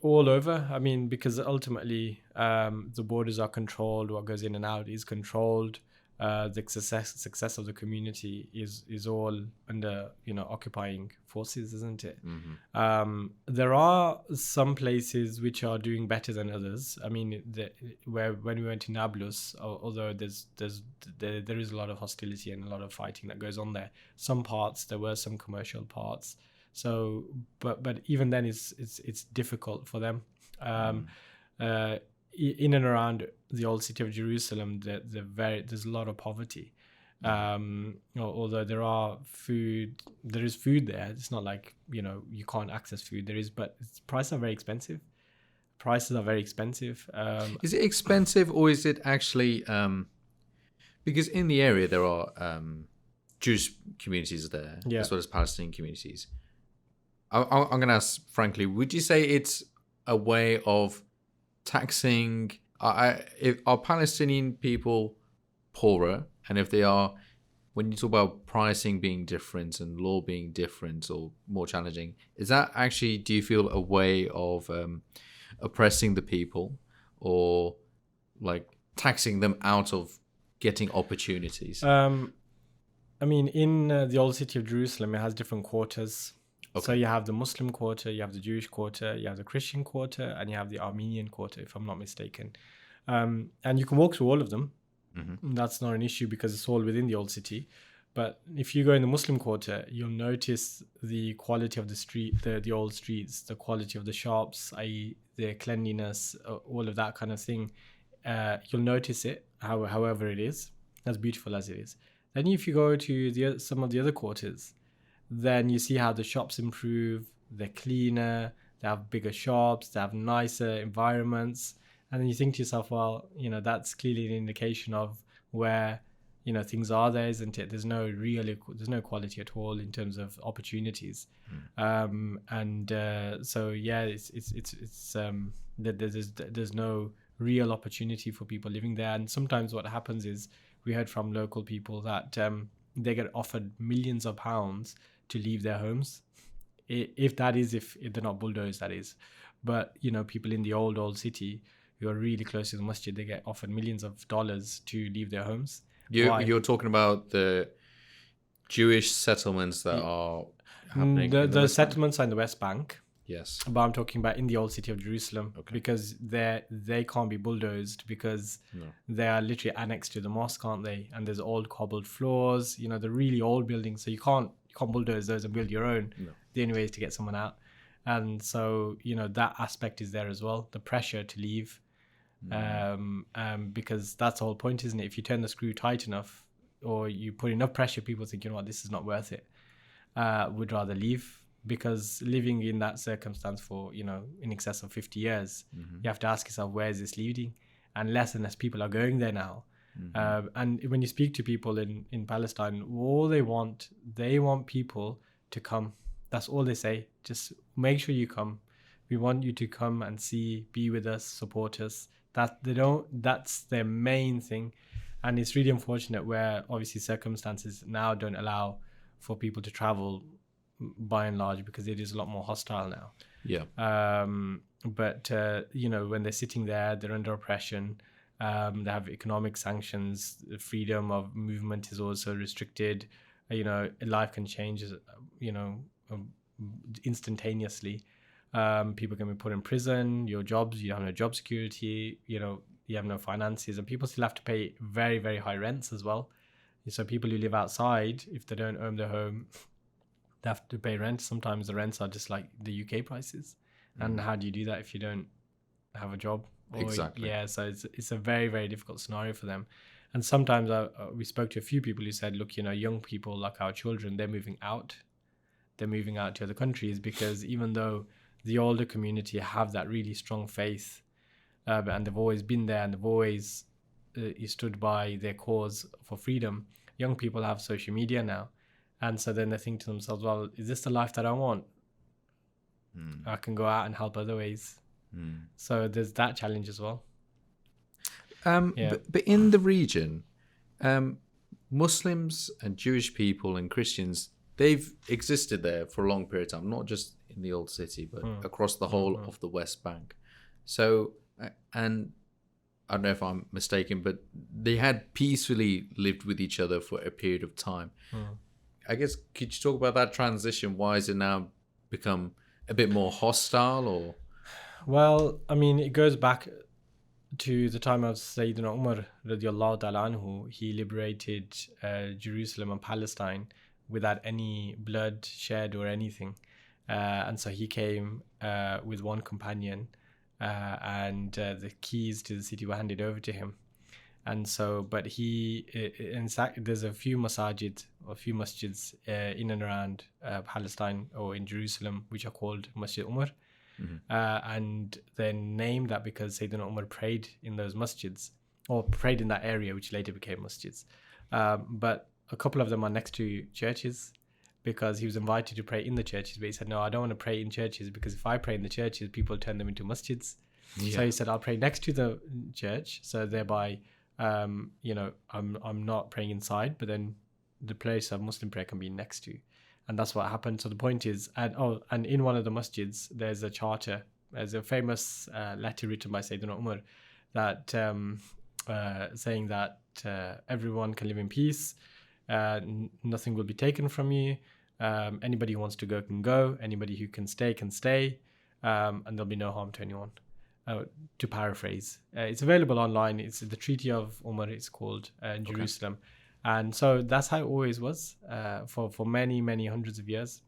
all over. Because ultimately the borders are controlled. What goes in and out is controlled. the success of the community is all under, occupying forces, isn't it? There are some places which are doing better than others. I mean, when we went to Nablus, although there is a lot of hostility and a lot of fighting that goes on there. Some parts there were some commercial parts. So, but even then, it's difficult for them. In and around the old city of Jerusalem, there's a lot of poverty. Although there is food there. It's not like you can't access food. There is, but prices are very expensive. Is it expensive, or is it actually because in the area there are Jewish communities there, as well as Palestinian communities? I'm going to ask frankly, would you say it's a way of taxing? Are Palestinian people poorer? And if they are, when you talk about pricing being different and law being different or more challenging, is that actually, do you feel, a way of oppressing the people, or like taxing them out of getting opportunities? I mean, in the old city of Jerusalem, it has different quarters. Okay. So you have the Muslim quarter, you have the Jewish quarter, you have the Christian quarter, and you have the Armenian quarter, if I'm not mistaken. And you can walk through all of them. Mm-hmm. That's not an issue because it's all within the old city. But if you go in the Muslim quarter, you'll notice the quality of the street, the old streets, the quality of the shops, i.e. the cleanliness, all of that kind of thing. You'll notice it, however it is, as beautiful as it is. Then if you go to some of the other quarters, then you see how the shops improve, they're cleaner, they have bigger shops, they have nicer environments. And then you think to yourself, well, that's clearly an indication of where, things are there, isn't it? There's no quality at all in terms of opportunities. So yeah, there's no real opportunity for people living there. And sometimes what happens is, we heard from local people that they get offered millions of pounds to leave their homes, if they're not bulldozed, that is. But people in the old city who are really close to the masjid, they get offered millions of dollars to leave their homes. You're talking about the Jewish settlements that are happening. The settlements are in the West Bank. Yes, but I'm talking about in the old city of Jerusalem, because they can't be bulldozed because they are literally annexed to the mosque, aren't they? And there's old cobbled floors, the really old buildings, so you can't bulldoze those and build your own. The only way is to get someone out. And so that aspect is there as well, the pressure to leave, because that's the whole point, isn't it? If you turn the screw tight enough, or you put enough pressure, people think, this is not worth it, would rather leave. Because living in that circumstance for in excess of 50 years, you have to ask yourself, where is this leading? And less people are going there now. And when you speak to people in Palestine, all they want people to come. That's all they say. Just make sure you come. We want you to come and see, be with us, support us. That's their main thing. And it's really unfortunate where obviously circumstances now don't allow for people to travel by and large, because it is a lot more hostile now. But when they're sitting there, they're under oppression. They have economic sanctions. The freedom of movement is also restricted. Life can change instantaneously. People can be put in prison. Your jobs, you have no job security. You have no finances, and people still have to pay very, very high rents as well. So people who live outside, if they don't own their home, they have to pay rent. Sometimes the rents are just like the UK prices. And how do you do that if you don't have a job? Exactly. Yeah, so it's a very, very difficult scenario for them. And sometimes we spoke to a few people who said, look, young people like our children, they're moving out. They're moving out to other countries, because even though the older community have that really strong faith, and they've always been there, and they've always stood by their cause for freedom, young people have social media now. And so then they think to themselves, well, is this the life that I want? I can go out and help other ways. So there's that challenge as well. But in the region, Muslims and Jewish people and Christians, they've existed there for a long period of time, not just in the old city, but across the whole of the West Bank. So, and I don't know if I'm mistaken, but they had peacefully lived with each other for a period of time. I guess, could you talk about that transition? Why has it now become a bit more hostile? Or Well, I mean, it goes back to the time of Sayyidina Umar radiallahu ta'ala anhu. He liberated Jerusalem and Palestine without any blood shed or anything. And so he came with one companion, and the keys to the city were handed over to him. And so, but in fact, there's a few masajid or a few masjids in and around Palestine or in Jerusalem, which are called Masjid Umar. And they're named that because Sayyidina Umar prayed in those masjids, or prayed in that area, which later became masjids. But a couple of them are next to churches, because he was invited to pray in the churches, but he said, no, I don't want to pray in churches, because if I pray in the churches, people turn them into masjids. So he said, I'll pray next to the church, so thereby I'm not praying inside, but then the place of Muslim prayer can be next to. And that's what happened. So the point is, and in one of the masjids, there's a charter. There's a famous letter written by Sayyidina Umar that saying that everyone can live in peace, nothing will be taken from you, anybody who wants to go can go, anybody who can stay, and there'll be no harm to anyone. To paraphrase, it's available online. It's the Treaty of Umar, it's called, in Jerusalem. And so that's how it always was for many hundreds of years.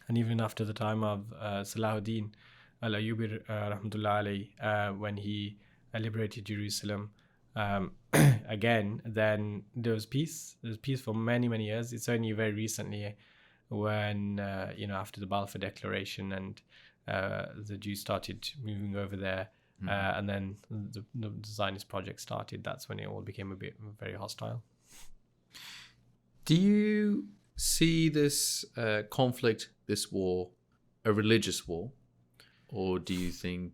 And even after the time of Salahuddin al-Ayyubi rahmatullah alayhi, when he liberated Jerusalem again, then there was peace. There was peace for many years. It's only very recently when after the Balfour Declaration and the Jews started moving over there, and then the Zionist project started. That's when it all became a bit very hostile. Do you see this conflict, this war, a religious war, or do you think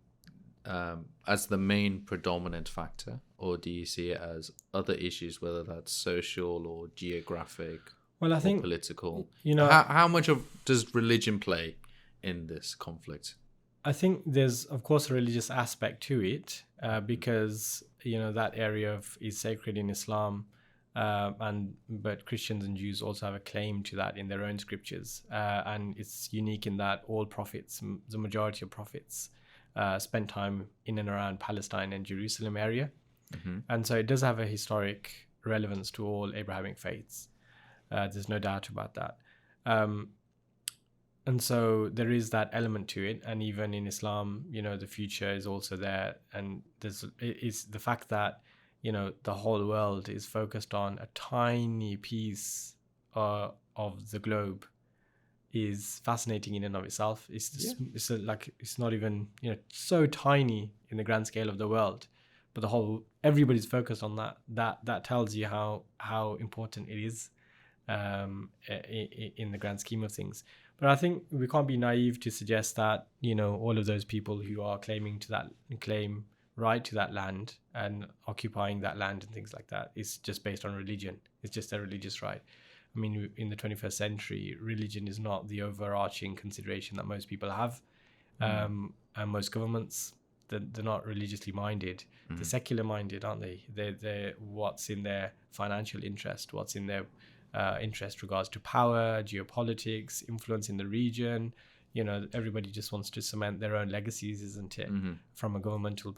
as the main predominant factor, or do you see it as other issues, whether that's social or geographic, I think political? How much does religion play in this conflict? I think there's, of course, a religious aspect to it, because that area is sacred in Islam, but Christians and Jews also have a claim to that in their own scriptures, and it's unique in that all prophets, the majority of prophets, spent time in and around Palestine and Jerusalem area, and so it does have a historic relevance to all Abrahamic faiths. There's no doubt about that. And so there is that element to it, and even in Islam, the future is also there, and it's the fact that the whole world is focused on a tiny piece of the globe is fascinating in and of itself. It's not even so tiny in the grand scale of the world, but everybody's focused on that. That tells you how important it is in the grand scheme of things. But I think we can't be naive to suggest that all of those people who are claim right to that land and occupying that land and things like that is just based on religion. It's just a religious right. I mean, in the 21st century, religion is not the overarching consideration that most people have, and most governments, they're not religiously minded. They're secular minded, aren't they? They're what's in their financial interest, what's in their interest regards to power, geopolitics, influence in the region. Everybody just wants to cement their own legacies, isn't it? From a governmental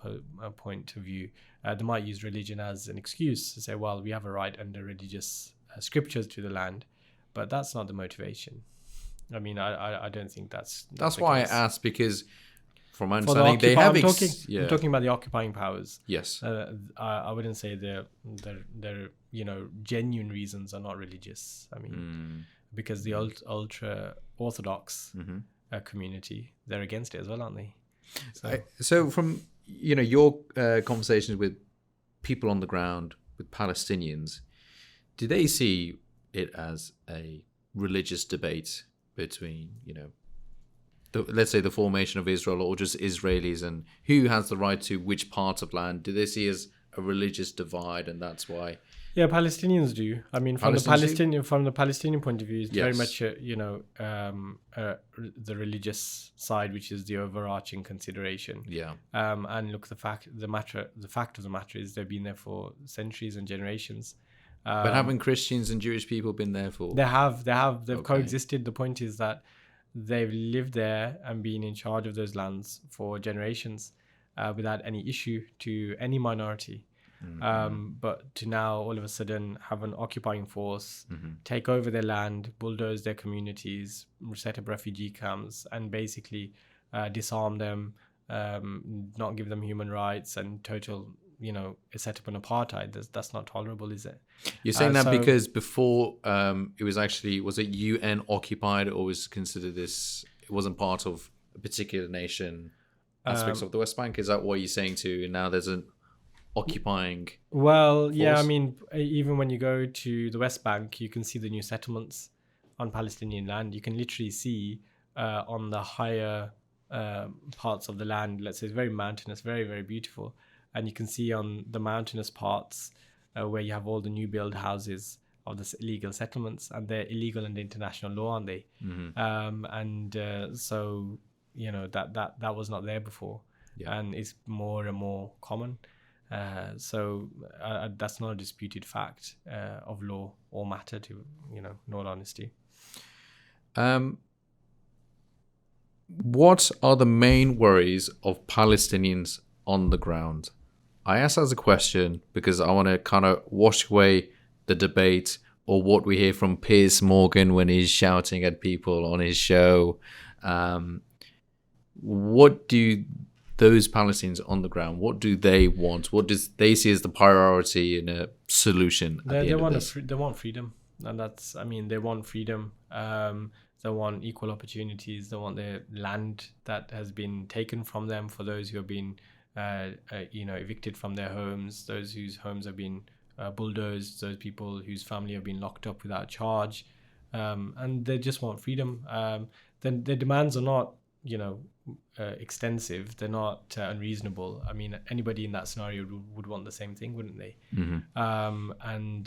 point of view, they might use religion as an excuse to say, well, we have a right under religious scriptures to the land, but that's not the motivation. I mean, I don't think that's why case. I asked, because from my understanding, they have. I'm talking about the occupying powers. Yes. I wouldn't say their genuine reasons are not religious. I mean, because the ultra orthodox community, they're against it as well, aren't they? So from your conversations with people on the ground, with Palestinians, do they see it as a religious debate between let's say the formation of Israel, or just Israelis, and who has the right to which part of land? Do they see as a religious divide, and that's why Yeah, Palestinians do. I mean, from the Palestinian point of view, it's very much the religious side, which is the overarching consideration. Yeah. And look, the fact of the matter is they've been there for centuries and generations. But haven't Christians and Jewish people been there for? They've coexisted. The point is that they've lived there and been in charge of those lands for generations without any issue to any minority. But to now all of a sudden have an occupying force take over their land, bulldoze their communities, set up refugee camps, and basically disarm them, not give them human rights, and total, set up an apartheid. That's not tolerable, is it? You're saying that because before it was it UN occupied, or was considered it wasn't part of a particular nation aspects of the West Bank? Is that what you're saying too? And now there's an occupying force? Yeah, I mean, even when you go to the West Bank, you can see the new settlements on Palestinian land. You can literally see on the higher parts of the land, let's say it's very mountainous, very, very beautiful, and you can see on the mountainous parts where you have all the new build houses of the illegal settlements, and they're illegal under international law, aren't they? So that was not there before, and it's more and more common. So that's not a disputed fact of law or matter, to in all honesty. What are the main worries of Palestinians on the ground? I ask as a question because I want to kind of wash away the debate or what we hear from Piers Morgan when he's shouting at people on his show. What do those Palestinians on the ground, what do they want? What does they see as the priority in a solution? They want freedom, and they want freedom. They want equal opportunities. They want their land that has been taken from them for those who have been, evicted from their homes, those whose homes have been bulldozed, those people whose family have been locked up without charge, and they just want freedom. Then their demands are not, extensive. They're not unreasonable. I mean, anybody in that scenario would want the same thing, wouldn't they? And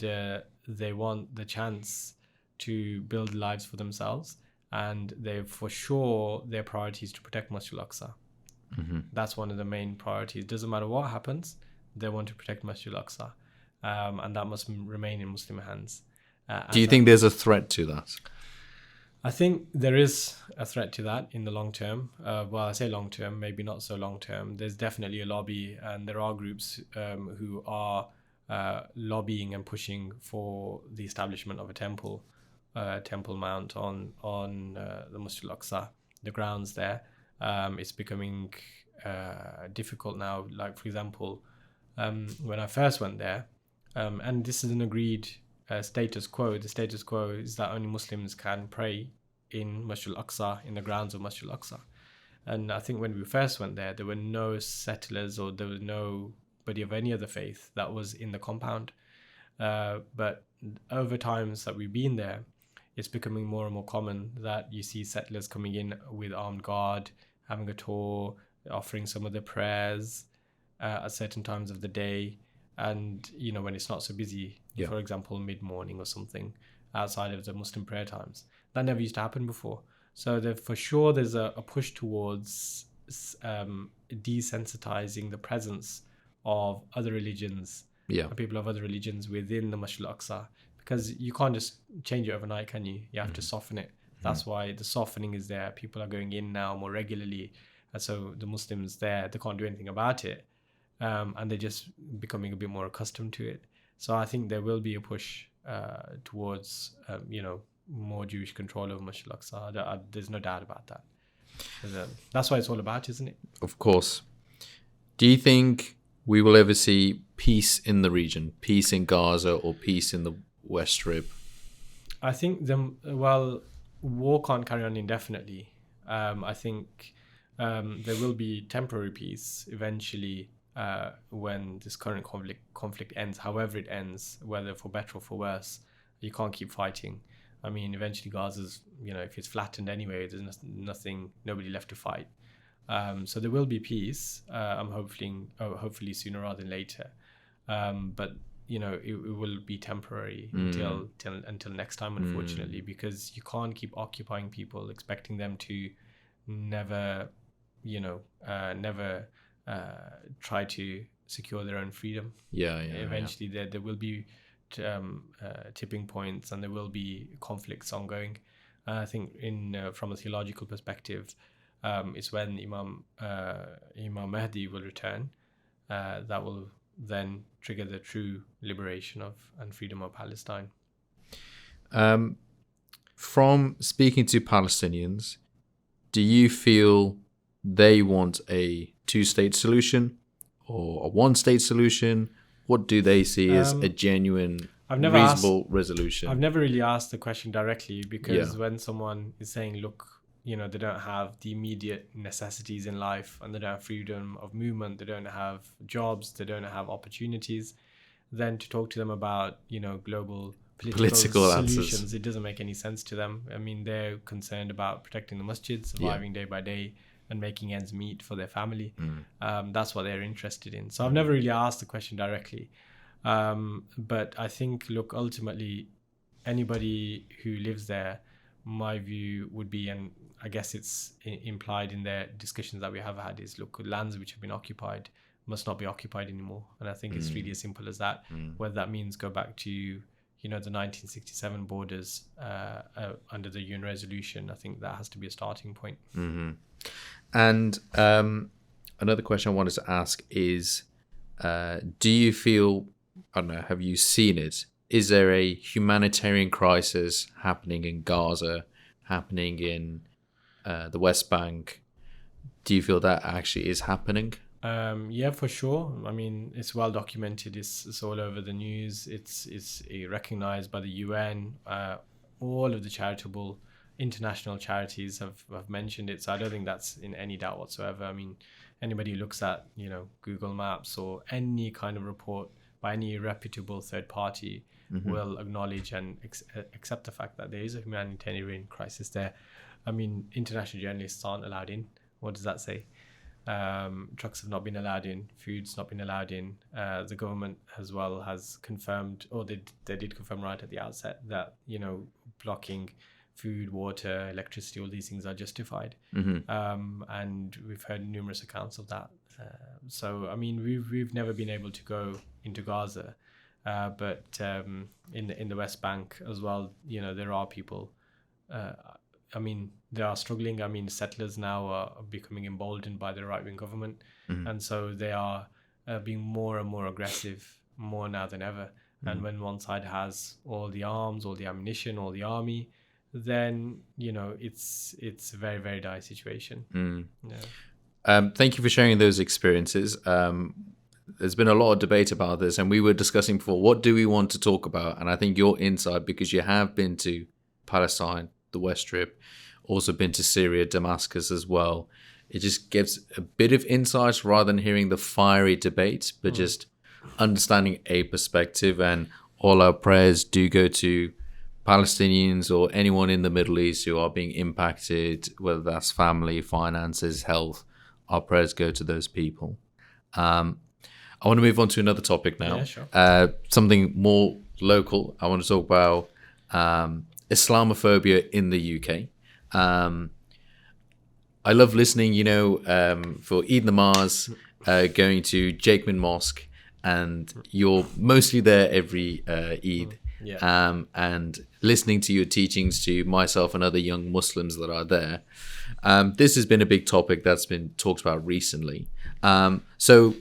they want the chance to build lives for themselves, and for sure their priority is to protect Masjid Al-Aqsa. That's one of the main priorities. Doesn't matter what happens, they want to protect Masjid Al-Aqsa, and that must remain in Muslim hands. Do you think there's a threat to that? I think there is a threat to that in the long term. Well, I say long term, maybe not so long term. There's definitely a lobby, and there are groups who are lobbying and pushing for the establishment of a temple mount on the Masjid Al-Aqsa, the grounds there. It's becoming difficult now. Like, for example, when I first went there, and this is an agreed status quo. The status quo is that only Muslims can pray in Masjid Al-Aqsa, in the grounds of Masjid Al-Aqsa. And I think when we first went there were no settlers, or there was nobody of any other faith that was in the compound. But over times that we've been there, it's becoming more and more common that you see settlers coming in with armed guard, having a tour, offering some of the prayers at certain times of the day. And, when it's not so busy, for example, mid-morning or something, outside of the Muslim prayer times. That never used to happen before. So for sure there's a push towards desensitizing the presence of other religions, people of other religions within the Masjid Al-Aqsa, because you can't just change it overnight, can you? You have to soften it. That's why the softening is there. People are going in now more regularly, and so the Muslims there, they can't do anything about it. And they're just becoming a bit more accustomed to it. So I think there will be a push towards, more Jewish control over Masjid Al-Aqsa. There's no doubt about that. That's what it's all about, isn't it? Of course. Do you think we will ever see peace in the region, peace in Gaza, or peace in the West Strip? I think war can't carry on indefinitely. I think there will be temporary peace eventually. When this current conflict ends, however it ends, whether for better or for worse, you can't keep fighting. I mean, eventually Gaza's, if it's flattened anyway, there's nobody left to fight. So there will be peace. I'm hopefully sooner rather than later. But it will be temporary until next time, unfortunately, because you can't keep occupying people, expecting them to never try to secure their own freedom. Eventually there will be tipping points, and there will be conflicts ongoing. I think from a theological perspective, it's when Imam Mahdi will return that will then trigger the true liberation and freedom of Palestine. From speaking to Palestinians, do you feel they want a two-state solution or a one-state solution? What do they see as a genuine, reasonable resolution? I've never really asked the question directly, because when someone is saying, look, they don't have the immediate necessities in life, and they don't have freedom of movement, they don't have jobs, they don't have opportunities, then to talk to them about, global political solutions, answers. It doesn't make any sense to them. I mean, they're concerned about protecting the masjid, surviving day by day, and making ends meet for their family. That's what they're interested in. So I've never really asked the question directly. But I think, look, ultimately, anybody who lives there, my view would be, and I guess it's implied in their discussions that we have had, is, look, lands which have been occupied must not be occupied anymore. And I think it's really as simple as that. Whether that means go back to the 1967 borders under the UN resolution, I think that has to be a starting point. And another question I wanted to ask is, do you feel, I don't know, have you seen it? Is there a humanitarian crisis happening in Gaza, happening in the West Bank? Do you feel that actually is happening? Yeah, for sure. I mean, it's well documented. It's all over the news. It's recognized by the UN. All of the charitable international charities have mentioned it. So I don't think that's in any doubt whatsoever. I mean, anybody who looks at Google Maps or any kind of report by any reputable third party will acknowledge and accept the fact that there is a humanitarian crisis there. I mean, international journalists aren't allowed in. What does that say? Trucks have not been allowed in, food's not been allowed in. The government as well has confirmed, or they did confirm right at the outset, that blocking food, water, electricity, all these things are justified. And we've heard numerous accounts of that. So I mean, we've never been able to go into Gaza, but in the West Bank as well, there are people. I mean, they are struggling. I mean, settlers now are becoming emboldened by the right-wing government, and so they are being more and more aggressive, more now than ever. And when one side has all the arms, all the ammunition, all the army, then it's a very, very dire situation. Thank you for sharing those experiences. There's been a lot of debate about this, and we were discussing before, what do we want to talk about? And I think your insight, because you have been to Palestine, the West Strip, also been to Syria, Damascus as well, it just gives a bit of insight rather than hearing the fiery debate, but just understanding a perspective. And all our prayers do go to Palestinians or anyone in the Middle East who are being impacted, whether that's family, finances, health. Our prayers go to those people. I want to move on to another topic now. Yeah, sure. Something more local. I want to talk about Islamophobia in the UK. I love listening, for Eid Namaz, going to Jakeman Mosque, and you're mostly there every Eid. And listening to your teachings to myself and other young Muslims that are there. This has been a big topic that's been talked about recently. So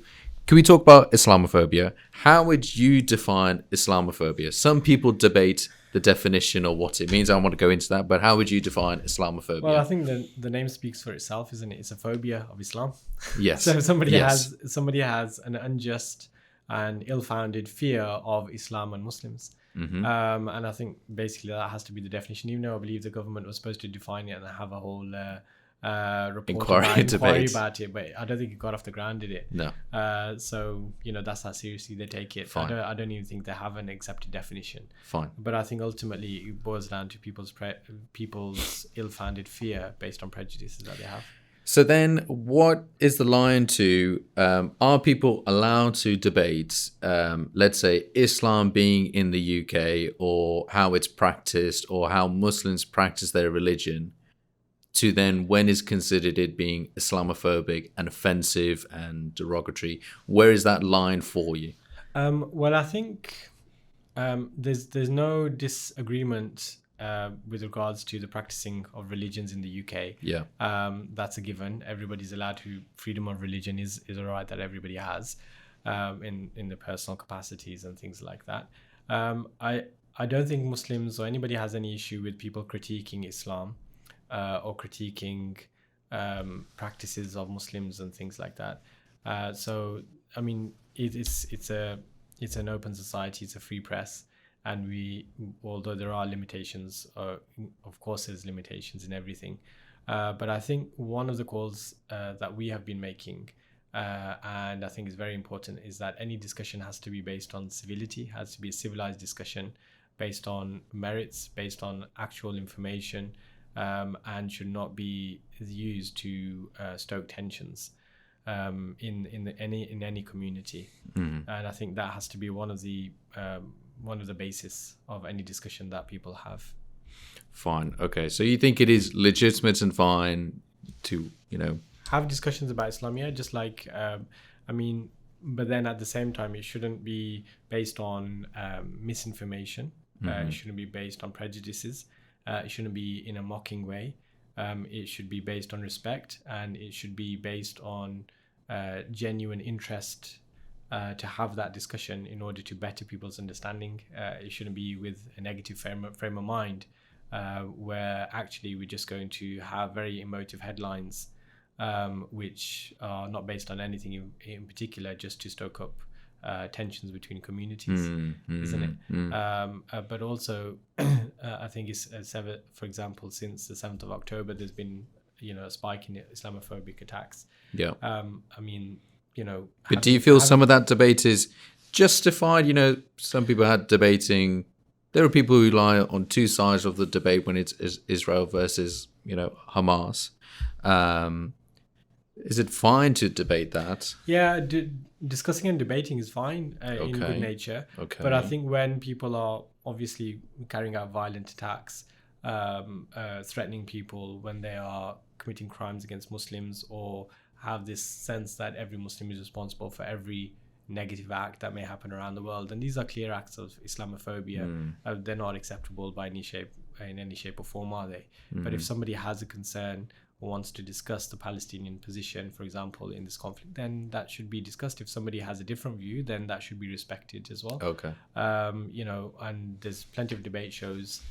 can we talk about Islamophobia? How would you define Islamophobia? Some people debate the definition or what it means. I don't want to go into that, but how would you define Islamophobia? Well, I think the name speaks for itself, isn't it? It's a phobia of Islam. Yes. So somebody has an unjust and ill-founded fear of Islam and Muslims. And I think basically that has to be the definition, even though I believe the government was supposed to define it and have a whole inquiry about it, but I don't think it got off the ground, did it? No. So that's how seriously they take it. Fine. I don't even think they have an accepted definition. Fine. But I think ultimately it boils down to people's ill-founded fear based on prejudices that they have. So then, what is the line to? Are people allowed to debate, let's say, Islam being in the UK, or how it's practiced, or how Muslims practice their religion? To then, when is considered it being Islamophobic and offensive and derogatory? Where is that line for you? Well, I think there's no disagreement with regards to the practicing of religions in the UK. Yeah. That's a given. Everybody's allowed to. Freedom of religion is a right that everybody has in the personal capacities and things like that. I don't think Muslims or anybody has any issue with people critiquing Islam or critiquing practices of Muslims and things like that. So I mean, it's an open society. It's a free press, and although there are limitations, of course there's limitations in everything, but I think one of the calls that we have been making, and I think is very important, is that any discussion has to be based on civility, has to be a civilized discussion based on merits, based on actual information, and should not be used to stoke tensions in any community. And I think that has to be one of the basis of any discussion that people have. Fine. Okay. So you think it is legitimate and fine to, have discussions about Islam, yeah, just like but then at the same time it shouldn't be based on misinformation. It shouldn't be based on prejudices. It shouldn't be in a mocking way. It should be based on respect, and it should be based on genuine interest to have that discussion in order to better people's understanding. It shouldn't be with a negative frame of mind where actually we're just going to have very emotive headlines which are not based on anything in particular, just to stoke up tensions between communities, isn't it? But also, I think for example, since the 7th of October, there's been a spike in Islamophobic attacks. Yeah. But do you feel some of that debate is justified? Some people had debating. There are people who lie on two sides of the debate when it's Israel versus Hamas. Is it fine to debate that? Yeah, discussing and debating is fine in good nature. Okay. But I think when people are obviously carrying out violent attacks, threatening people, when they are committing crimes against Muslims, or have this sense that every Muslim is responsible for every negative act that may happen around the world, and these are clear acts of Islamophobia. They're not acceptable in any shape or form, are they? But if somebody has a concern or wants to discuss the Palestinian position, for example, in this conflict, then that should be discussed. If somebody has a different view, then that should be respected as well. Okay. And there's plenty of debate shows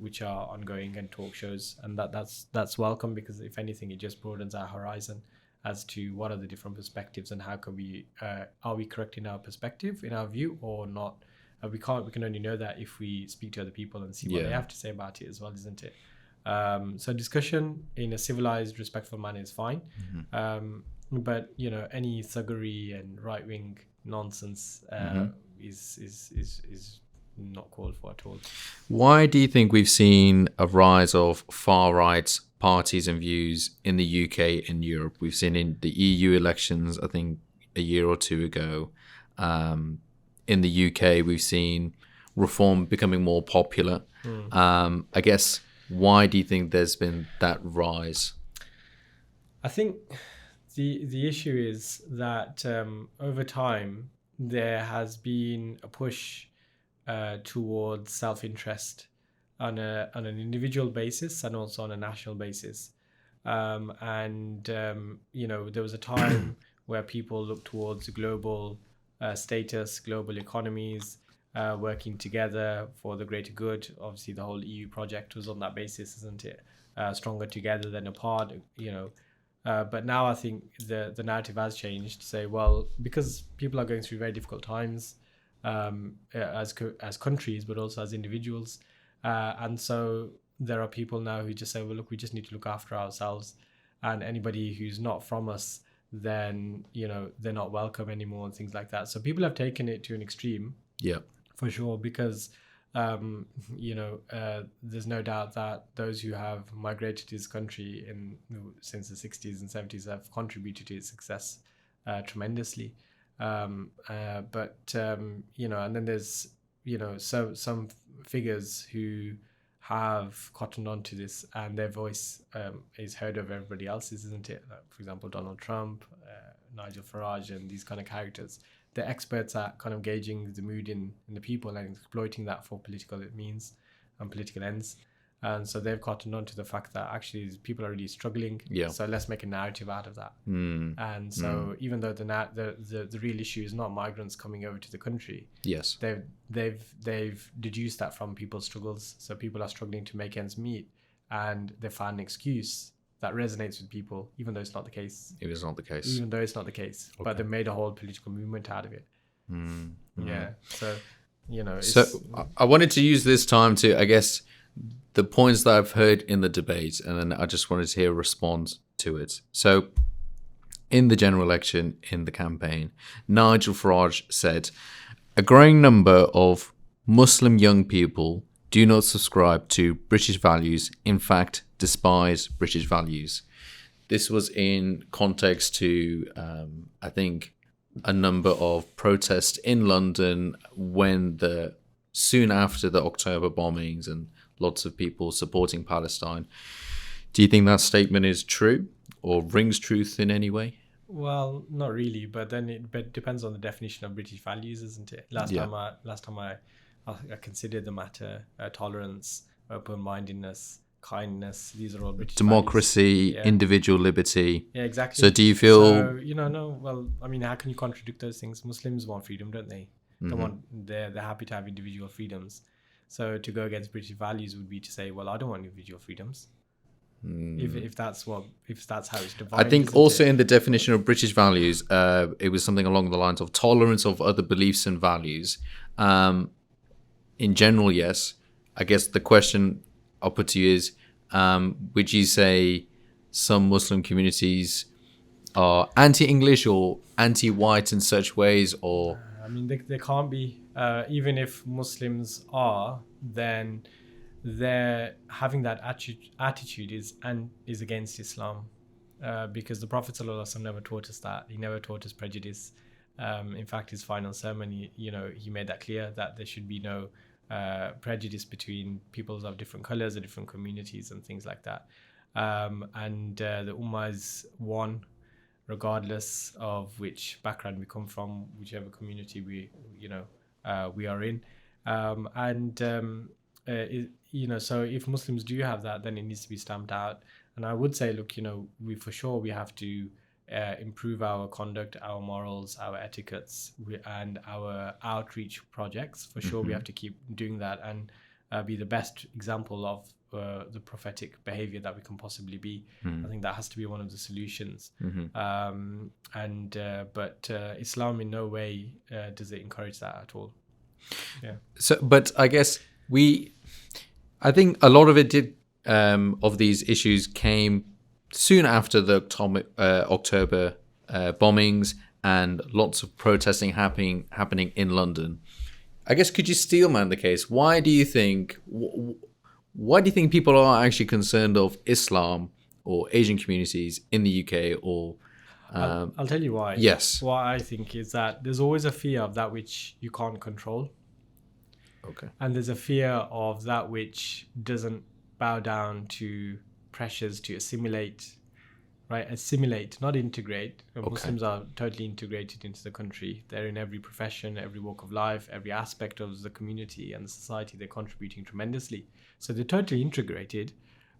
which are ongoing, and talk shows, and that's welcome, because if anything, it just broadens our horizon as to what are the different perspectives, and how can we are we correct in our perspective, in our view, or not. We can only know that if we speak to other people and see what they have to say about it as well, isn't it? So discussion in a civilized, respectful manner is fine. But any thuggery and right-wing nonsense is not called for at all. Why do you think we've seen a rise of far-right parties and views in the UK and Europe? We've seen in the EU elections, I think a year or two ago. In the UK, we've seen reform becoming more popular. I guess, why do you think there's been that rise? I think the issue is that over time there has been a push towards self-interest on an individual basis and also on a national basis. There was a time where people looked towards global status, global economies, working together for the greater good. Obviously, the whole EU project was on that basis, isn't it? Stronger together than apart, But now I think the narrative has changed to say, well, because people are going through very difficult times as countries, but also as individuals. And so there are people now who just say, well, look, we just need to look after ourselves. And anybody who's not from us, then, they're not welcome anymore and things like that. So people have taken it to an extreme. Yeah. For sure, because there's no doubt that those who have migrated to this country since the 60s and 70s have contributed to its success tremendously. And then there's, some figures who have cottoned on to this, and their voice is heard over everybody else's, isn't it? For example, Donald Trump, Nigel Farage, and these kind of characters. They're experts at kind of gauging the mood in the people and exploiting that for political means and political ends. And so they've cottoned on to the fact that actually people are really struggling. Yeah. So let's make a narrative out of that. And so even though the real issue is not migrants coming over to the country, Yes. they've deduced that from people's struggles. So people are struggling to make ends meet, and they found an excuse that resonates with people, even though it's not the case. It was not the case. Even though it's not the case, but they made a whole political movement out of it. Yeah. So, So I wanted to use this time to, I guess, the points that I've heard in the debate, and then I just wanted to hear a response to it. So in the general election, in the campaign, Nigel Farage said, a growing number of Muslim young people do not subscribe to British values, in fact, despise British values. This was in context to, I think, a number of protests in London soon after the October bombings, and lots of people supporting Palestine. Do you think that statement is true or rings truth in any way? Well, not really, but then it depends on the definition of British values, isn't it? Last time I considered the matter, tolerance, open-mindedness, kindness. These are all British democracy, values. individual liberty. Yeah, exactly. So do you feel? So, well, I mean, how can you contradict those things? Muslims want freedom, don't they? They're happy to have individual freedoms. So to go against British values would be to say, well, I don't want individual freedoms. If that's how it's divided. I think also in the definition of British values, it was something along the lines of tolerance of other beliefs and values. In general, yes. I guess the question I'll put to you is, would you say some Muslim communities are anti-English or anti-white in such ways, or? I mean, they can't be. Even if Muslims are, then they're having that attitude is against Islam, because the Prophet ﷺ never taught us that. He never taught us prejudice. In fact, his final sermon, he made that clear, that there should be no prejudice between peoples of different colors or different communities and things like that. The Ummah is one, regardless of which background we come from, whichever community we are in. So if Muslims do have that, then it needs to be stamped out. And I would say, look, we have to improve our conduct, our morals, our etiquettes, and our outreach projects. For sure, we have to keep doing that and be the best example of the prophetic behavior that we can possibly be. I think that has to be one of the solutions. But Islam in no way does it encourage that at all. Yeah. So, but I guess I think a lot of it did, of these issues came soon after the October bombings and lots of protesting happening in London. I guess, could you steelman the case? Why do you think people are actually concerned of Islam or Asian communities in the UK? Or I'll tell you why. Yes. What I think is that there's always a fear of that which you can't control. Okay. And there's a fear of that which doesn't bow down to pressures to assimilate, right? Assimilate, not integrate. Okay. Muslims are totally integrated into the country. They're in every profession, every walk of life, every aspect of the community and the society. They're contributing tremendously. So they're totally integrated.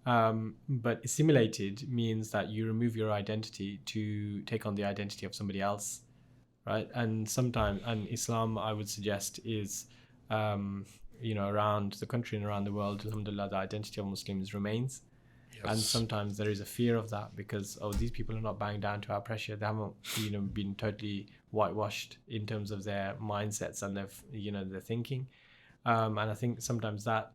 But assimilated means that you remove your identity to take on the identity of somebody else, right? And Islam, I would suggest, is around the country and around the world, alhamdulillah, the identity of Muslims remains. Yes. And sometimes there is a fear of that because, these people are not bowing down to our pressure. They haven't, been totally whitewashed in terms of their mindsets and their thinking. And I think sometimes that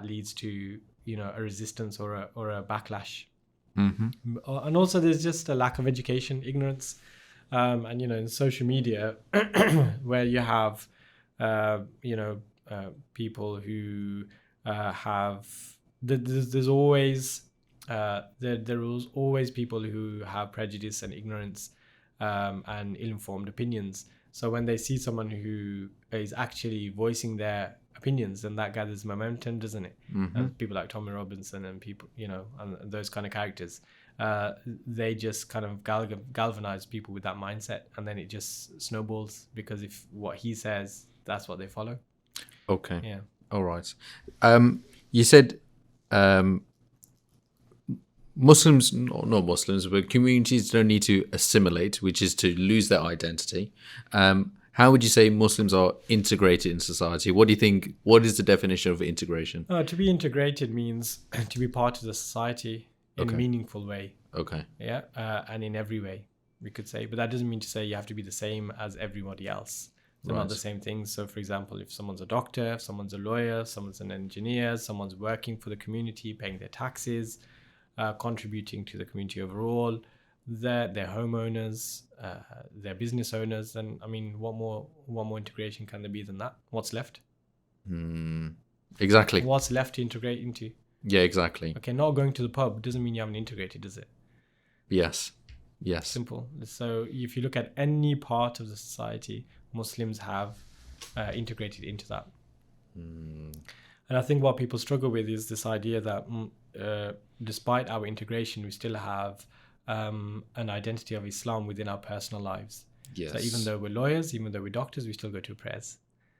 leads to, a resistance or a backlash. And also there's just a lack of education, ignorance. And, in social media where you have, people who have there's always there is always people who have prejudice and ignorance and ill-informed opinions. So when they see someone who is actually voicing their opinions, then that gathers momentum, doesn't it? People like Tommy Robinson and people, and those kind of characters, they just kind of galvanize people with that mindset, and then it just snowballs, because if what he says, that's what they follow. Okay. Yeah. All right. You said Muslims, not Muslims, but communities don't need to assimilate, which is to lose their identity. How would you say Muslims are integrated in society? What do you think? What is the definition of integration? To be integrated means to be part of the society in a meaningful way. Okay. Yeah, and in every way, we could say. But that doesn't mean to say you have to be the same as everybody else. They're not the same things. So, for example, if someone's a doctor, if someone's a lawyer, someone's an engineer, someone's working for the community, paying their taxes, contributing to the community overall, they're homeowners, they're business owners, then I mean, what more integration can there be than that? What's left? Exactly. What's left to integrate into? Yeah, exactly. Okay, not going to the pub doesn't mean you haven't integrated, does it? Yes. Simple. So if you look at any part of the society, Muslims have integrated into that. And I think what people struggle with is this idea that despite our integration, we still have an identity of Islam within our personal lives. Yes. So even though we're lawyers, even though we're doctors, we still go to prayers.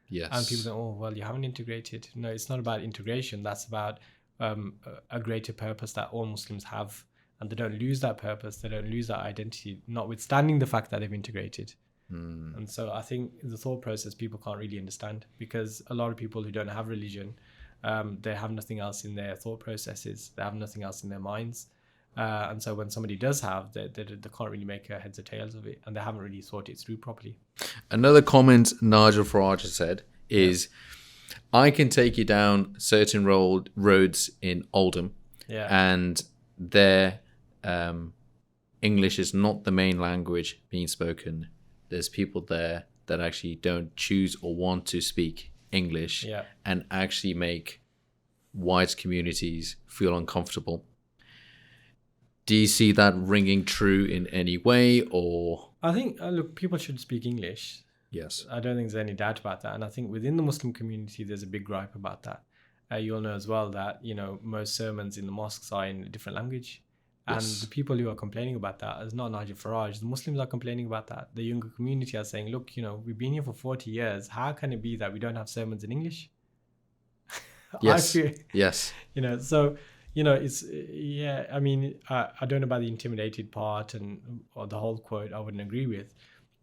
Yes. And people think, oh, well, you haven't integrated. No, it's not about integration. That's about a greater purpose that all Muslims have. And they don't lose that purpose. They don't lose that identity, notwithstanding the fact that they've integrated. And so I think the thought process people can't really understand, because a lot of people who don't have religion, they have nothing else in their thought processes. They have nothing else in their minds. And so when somebody does have, they can't really make heads or tails of it, and they haven't really thought it through properly. Another comment Nigel Farage said is, I can take you down certain roads in Oldham, and their English is not the main language being spoken. There's people there that actually don't choose or want to speak English, and actually make white communities feel uncomfortable. Do you see that ringing true in any way, or? I think, look, people should speak English. Yes. I don't think there's any doubt about that. And I think within the Muslim community, there's a big gripe about that. You'll know as well that, most sermons in the mosques are in a different language. And the people who are complaining about that is not Nigel Farage. The Muslims are complaining about that. The younger community are saying, look, we've been here for 40 years. How can it be that we don't have sermons in English? Yes. Yes. So, it's, I mean, I don't know about the intimidated part or the whole quote I wouldn't agree with.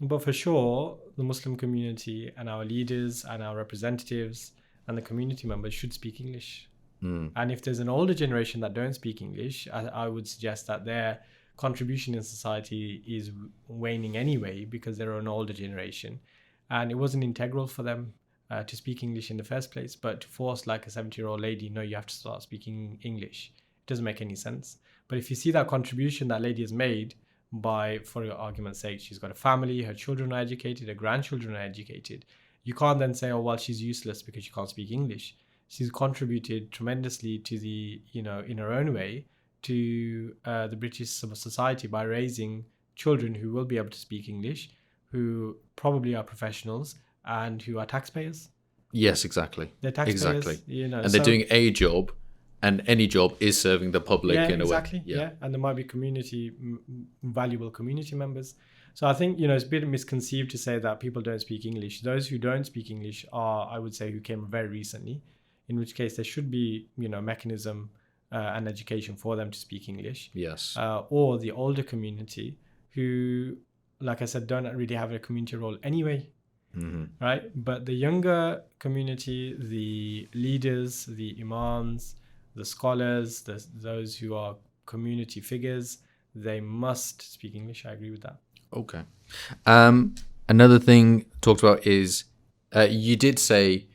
But for sure, the Muslim community and our leaders and our representatives and the community members should speak English. And if there's an older generation that don't speak English, I would suggest that their contribution in society is waning anyway, because they're an older generation. And it wasn't integral for them to speak English in the first place, but to force like a 70-year-old lady, no, you have to start speaking English. It doesn't make any sense. But if you see that contribution that lady has made by, for your argument's sake, she's got a family, her children are educated, her grandchildren are educated, you can't then say, oh, well, she's useless because she can't speak English. She's contributed tremendously to the, in her own way, to the British society by raising children who will be able to speak English, who probably are professionals and who are taxpayers. Yes, exactly. They're taxpayers. Exactly. And they're doing a job, and any job is serving the public in a way. Yeah, and there might be valuable community members. So I think, it's a bit misconceived to say that people don't speak English. Those who don't speak English are, I would say, who came very recently, in which case there should be, mechanism and education for them to speak English. Yes. Or the older community who, like I said, don't really have a community role anyway. Right? But the younger community, the leaders, the imams, the scholars, those who are community figures, they must speak English. I agree with that. Okay. Another thing talked about is you did say,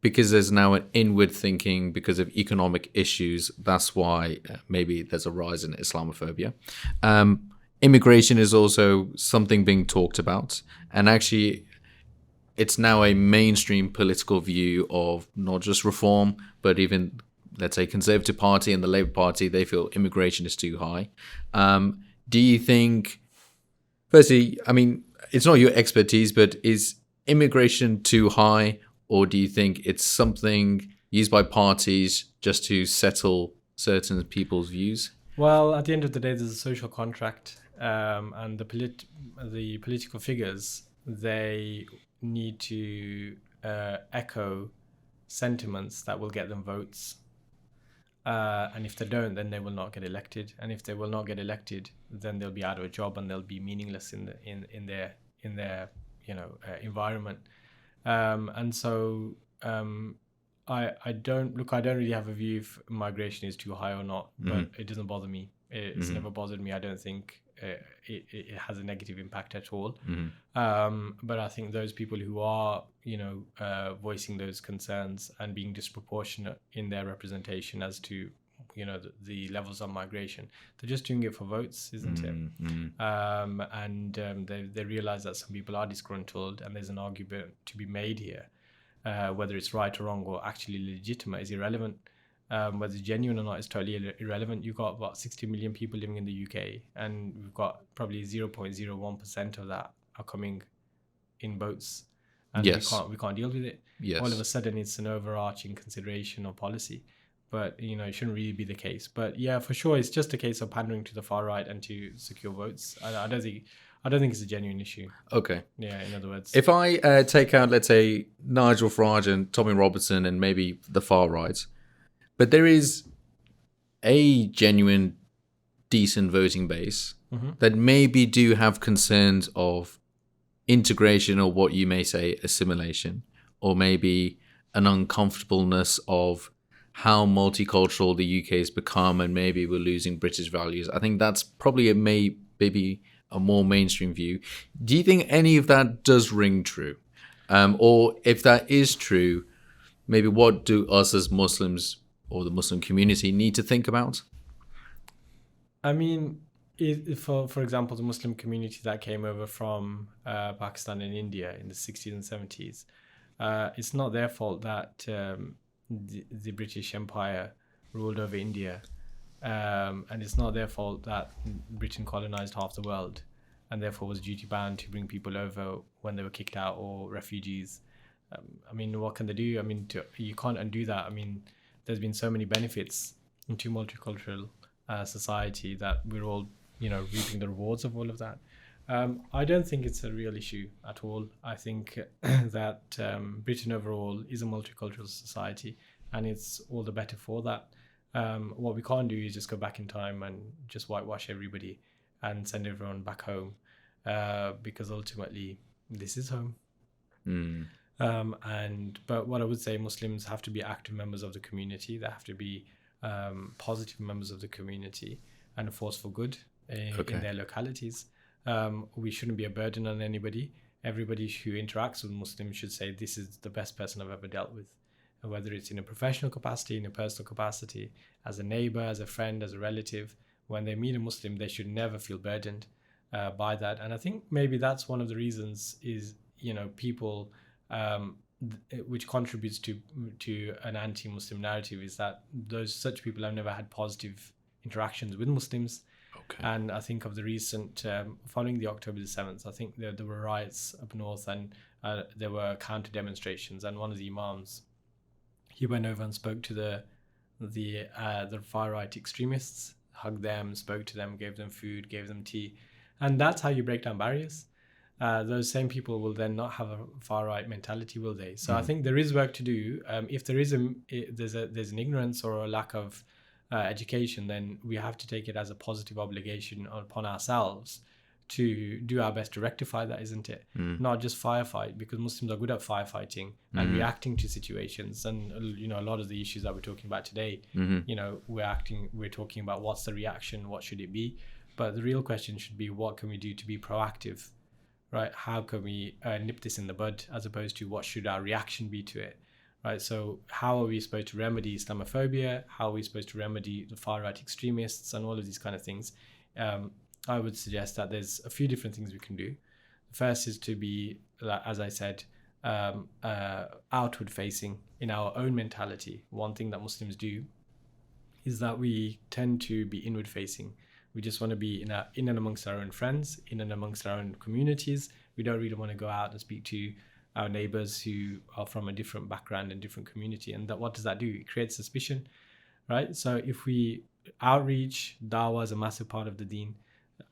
because there's now an inward thinking because of economic issues, that's why maybe there's a rise in Islamophobia. Immigration is also something being talked about. And actually, it's now a mainstream political view of not just reform, but even, let's say, Conservative Party and the Labour Party. They feel immigration is too high. Do you think, firstly, I mean, it's not your expertise, but is immigration too high, or do you think it's something used by parties just to settle certain people's views? Well, at the end of the day, there's a social contract, and the political figures, they need to echo sentiments that will get them votes. And if they don't, then they will not get elected. And if they will not get elected, then they'll be out of a job and they'll be meaningless in their environment. And so I don't really have a view if migration is too high or not, but it doesn't bother me. It's never bothered me. I don't think it has a negative impact at all. But I think those people who are, voicing those concerns and being disproportionate in their representation as to, the levels of migration, they're just doing it for votes, isn't it? And they realize that some people are disgruntled, and there's an argument to be made here. Whether it's right or wrong or actually legitimate is irrelevant. Whether it's genuine or not is totally irrelevant. You've got about 60 million people living in the UK, and we've got probably 0.01% of that are coming in boats, and we can't deal with it. All of a sudden, it's an overarching consideration or policy, but it shouldn't really be the case. But yeah, for sure, it's just a case of pandering to the far right and to secure votes. I don't think it's a genuine issue. Okay. Yeah, in other words. If I take out, let's say, Nigel Farage and Tommy Robertson and maybe the far right, but there is a genuine, decent voting base that maybe do have concerns of integration, or what you may say assimilation, or maybe an uncomfortableness of how multicultural the UK has become, and maybe we're losing British values. I think that's probably maybe a more mainstream view. Do you think any of that does ring true? Or if that is true, maybe what do us as Muslims or the Muslim community need to think about? I mean, for example, the Muslim community that came over from Pakistan and India in the 60s and 70s, it's not their fault that the British Empire ruled over India. And it's not their fault that Britain colonized half the world and therefore was duty bound to bring people over when they were kicked out or refugees. I mean, what can they do? I mean, you can't undo that. I mean, there's been so many benefits into multicultural society that we're all, reaping the rewards of all of that. I don't think it's a real issue at all. I think that Britain overall is a multicultural society, and it's all the better for that. What we can't do is just go back in time and just whitewash everybody and send everyone back home, because ultimately this is home. But what I would say, Muslims have to be active members of the community. They have to be positive members of the community and a force for good in their localities. We shouldn't be a burden on anybody. Everybody who interacts with Muslims should say, this is the best person I've ever dealt with. Whether it's in a professional capacity, in a personal capacity, as a neighbor, as a friend, as a relative, when they meet a Muslim, they should never feel burdened by that. And I think maybe that's one of the reasons is, people, which contributes to an anti-Muslim narrative, is that such people have never had positive interactions with Muslims. Okay. And I think of the recent, following the October the 7th, I think there were riots up north, and there were counter demonstrations, and one of the imams, he went over and spoke to the far right extremists, hugged them, spoke to them, gave them food, gave them tea, and that's how you break down barriers. Those same people will then not have a far right mentality, will they? So I think there is work to do. If there is there's an ignorance or a lack of education, then we have to take it as a positive obligation upon ourselves to do our best to rectify that, isn't it? Not just firefight, because Muslims are good at firefighting and reacting to situations. And a lot of the issues that we're talking about today, we're talking about what's the reaction, what should it be, but the real question should be, what can we do to be proactive, right? How can we nip this in the bud, as opposed to what should our reaction be to it, right? So how are we supposed to remedy Islamophobia? How are we supposed to remedy the far right extremists and all of these kind of things? I would suggest that there's a few different things we can do. The first is to be, as I said, outward facing in our own mentality. One thing that Muslims do is that we tend to be inward facing. We just want to be in and amongst our own friends, in and amongst our own communities. We don't really want to go out and speak to our neighbors who are from a different background and different community. And what does that do? It creates suspicion, right? So if we outreach, dawah is a massive part of the deen.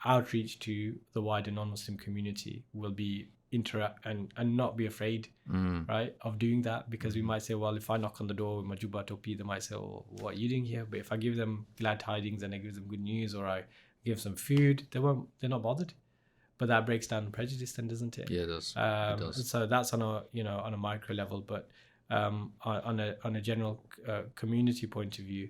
Outreach to the wider non-Muslim community will be interact and not be afraid, right, of doing that, because we might say, well, if I knock on the door with my jubba topi, they might say, oh, what are you doing here? But if I give them glad tidings and I give them good news, or I give some food, they're not bothered. But that breaks down prejudice then, doesn't it? Yeah, it does. It does. So that's on a micro level, but on a general community point of view,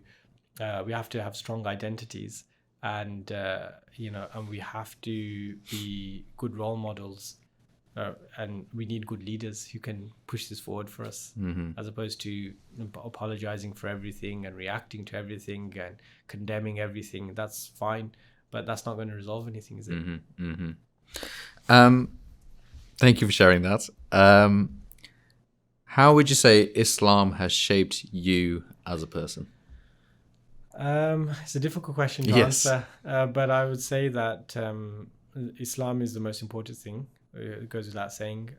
we have to have strong identities, and and we have to be good role models, and we need good leaders who can push this forward for us, as opposed to apologizing for everything and reacting to everything and condemning everything. That's fine, but that's not going to resolve anything, is it? Thank you for sharing that. How would you say Islam has shaped you as a person? It's a difficult question to answer, but I would say that Islam is the most important thing. It goes without saying.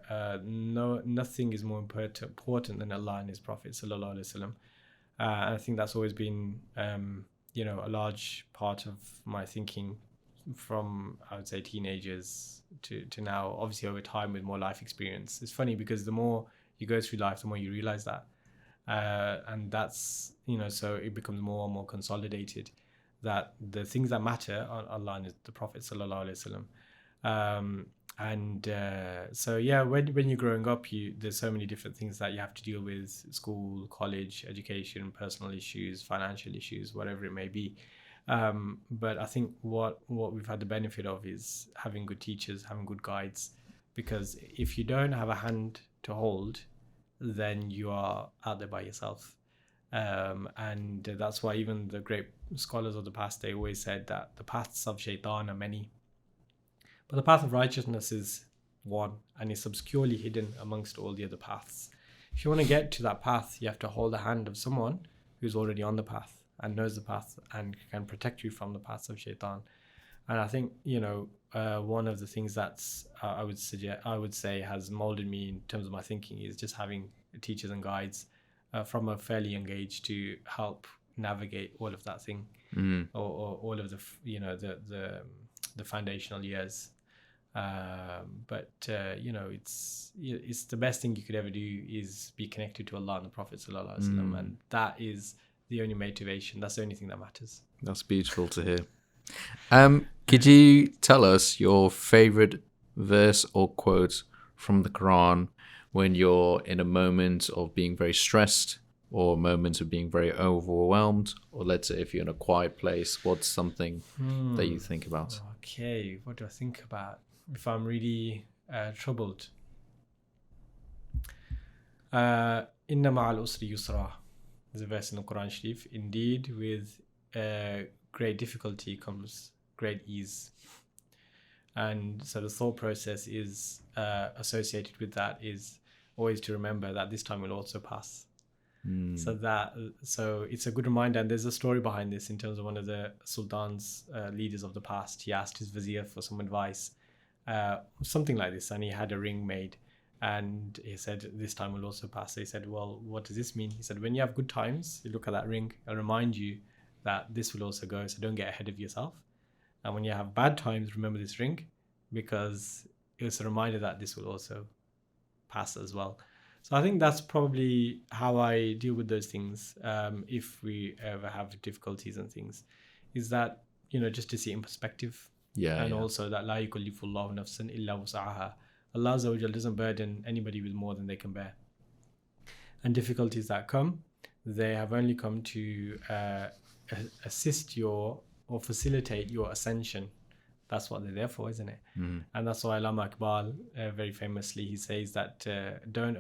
Nothing is more important than Allah and His Prophet sallallahu alaihi wasallam. I think that's always been, a large part of my thinking from, I would say, teenagers to now. Obviously, over time with more life experience. It's funny because the more you go through life, the more you realize that. And that's, so it becomes more and more consolidated that the things that matter are Allah and the Prophet sallallahu alaihi wasallam. So yeah, when you're growing up, there's so many different things that you have to deal with: school, college, education, personal issues, financial issues, whatever it may be. But I think what we've had the benefit of is having good teachers, having good guides, because if you don't have a hand to hold, then you are out there by yourself. And that's why even the great scholars of the past, they always said that the paths of shaitan are many, but the path of righteousness is one, and it's obscurely hidden amongst all the other paths. If you want to get to that path, you have to hold the hand of someone who's already on the path and knows the path and can protect you from the paths of shaitan. And I think, one of the things that's I would say has molded me in terms of my thinking is just having teachers and guides from a fairly young age to help navigate all of that thing, or all of the foundational years. But it's the best thing you could ever do is be connected to Allah and the Prophet sallallahu alaihi wasallam, and that is the only motivation. That's the only thing that matters. That's beautiful to hear. Could you tell us your favorite verse or quote from the Quran when you're in a moment of being very stressed, or moments of being very overwhelmed, or let's say if you're in a quiet place, what's something that you think about? Okay, what do I think about if I'm really troubled? Inna ma'al usri yusra. There's a verse in the Quran Sharif. Indeed, with great difficulty comes great ease. And so the thought process is associated with that is always to remember that this time will also pass. So it's a good reminder. And there's a story behind this in terms of one of the sultan's leaders of the past. He asked his vizier for some advice, something like this, and he had a ring made, and he said, this time will also pass. So he said, well, what does this mean? He said, when you have good times, you look at that ring and remind you that this will also go, so don't get ahead of yourself. And when you have bad times, remember this ring, because it's a reminder that this will also pass as well. So I think that's probably how I deal with those things. If we ever have difficulties and things, is that, just to see it in perspective. Also that la yukallifullahu nafsan illa wus'aha. Allah Azza wa Jal doesn't burden anybody with more than they can bear. And difficulties that come, they have only come to assist or facilitate your ascension. That's what they're there for, isn't it? And that's why Allama Iqbal, very famously, he says that don't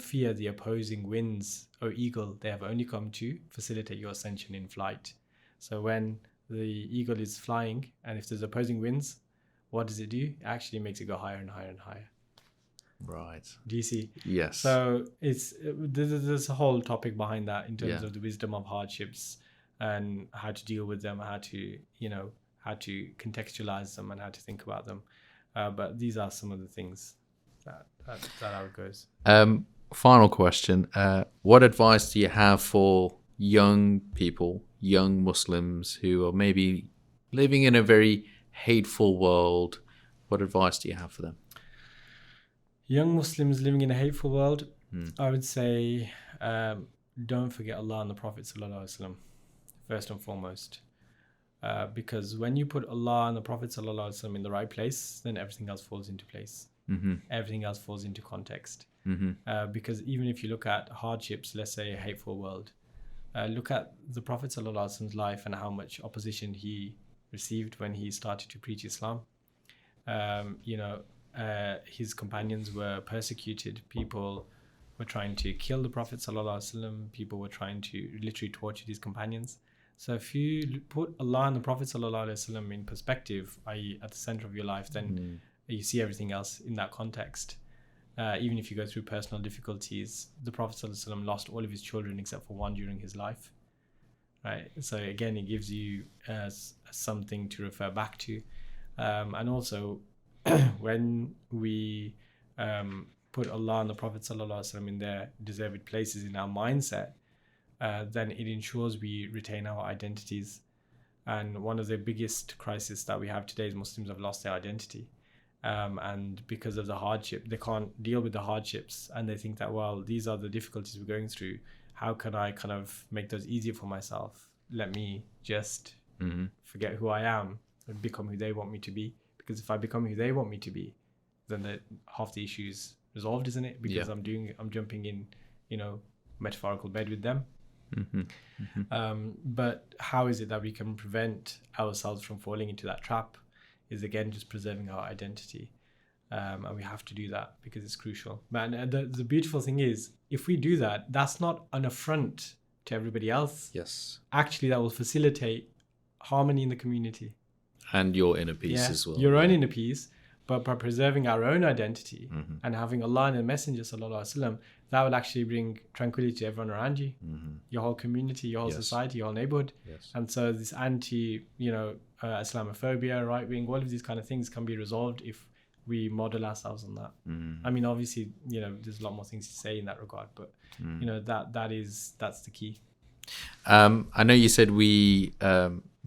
fear the opposing winds, O eagle. They have only come to facilitate your ascension in flight. So when the eagle is flying, and if there's opposing winds, what does it do? It actually makes it go higher and higher and higher. Right. Do you see? Yes. So there's a whole topic behind that in terms Yeah. of the wisdom of hardships and how to deal with them, how to contextualize them and how to think about them. But these are some of the things that how it goes. Final question. What advice do you have for young people, young Muslims who are maybe living in a very hateful world? What advice do you have for them? Young Muslims living in a hateful world, Hmm. I would say, don't forget Allah and the Prophet Sallallahu Alaihi Wasallam first and foremost. Because when you put Allah and the Prophet Sallallahu Alaihi Wasallam in the right place, then everything else falls into place. Mm-hmm. Everything else falls into context. Mm-hmm. Because even if you look at hardships, let's say a hateful world, look at the Prophet Sallallahu Alaihi Wasallam's life and how much opposition he received when he started to preach Islam. His companions were persecuted. People were trying to kill the Prophet Sallallahu Alaihi Wasallam. People were trying to literally torture his companions. So if you put Allah and the Prophet Sallallahu Alaihi Wasallam in perspective, i.e. at the center of your life, then you see everything else in that context. Even if you go through personal difficulties, the Prophet Sallallahu Alaihi Wasallam lost all of his children except for one during his life. Right. So again, it gives you something to refer back to. And also, when we put Allah and the Prophet Sallallahu Alaihi Wasallam in their deserved places in our mindset, then it ensures we retain our identities. And one of the biggest crises that we have today is Muslims have lost their identity. And because of the hardship, they can't deal with the hardships. And they think that, well, these are the difficulties we're going through. How can I kind of make those easier for myself? Let me just forget who I am and become who they want me to be. Because if I become who they want me to be, then half the issue is resolved, isn't it? Because I'm jumping in, metaphorical bed with them. But how is it that we can prevent ourselves from falling into that trap? Is again just preserving our identity. And we have to do that because it's crucial. But the beautiful thing is, if we do that, that's not an affront to everybody else. Yes. Actually, that will facilitate harmony in the community. And your inner peace as well. Your own inner peace, but by preserving our own identity and having Allah and the Messenger Sallallahu Alaihi Wasallam, that will actually bring tranquility to everyone around you, your whole community, your whole society, your whole neighborhood. Yes. And so this Islamophobia, right wing, all of these kind of things can be resolved if we model ourselves on that. I mean, obviously, there's a lot more things to say in that regard, but that's the key. I know you said we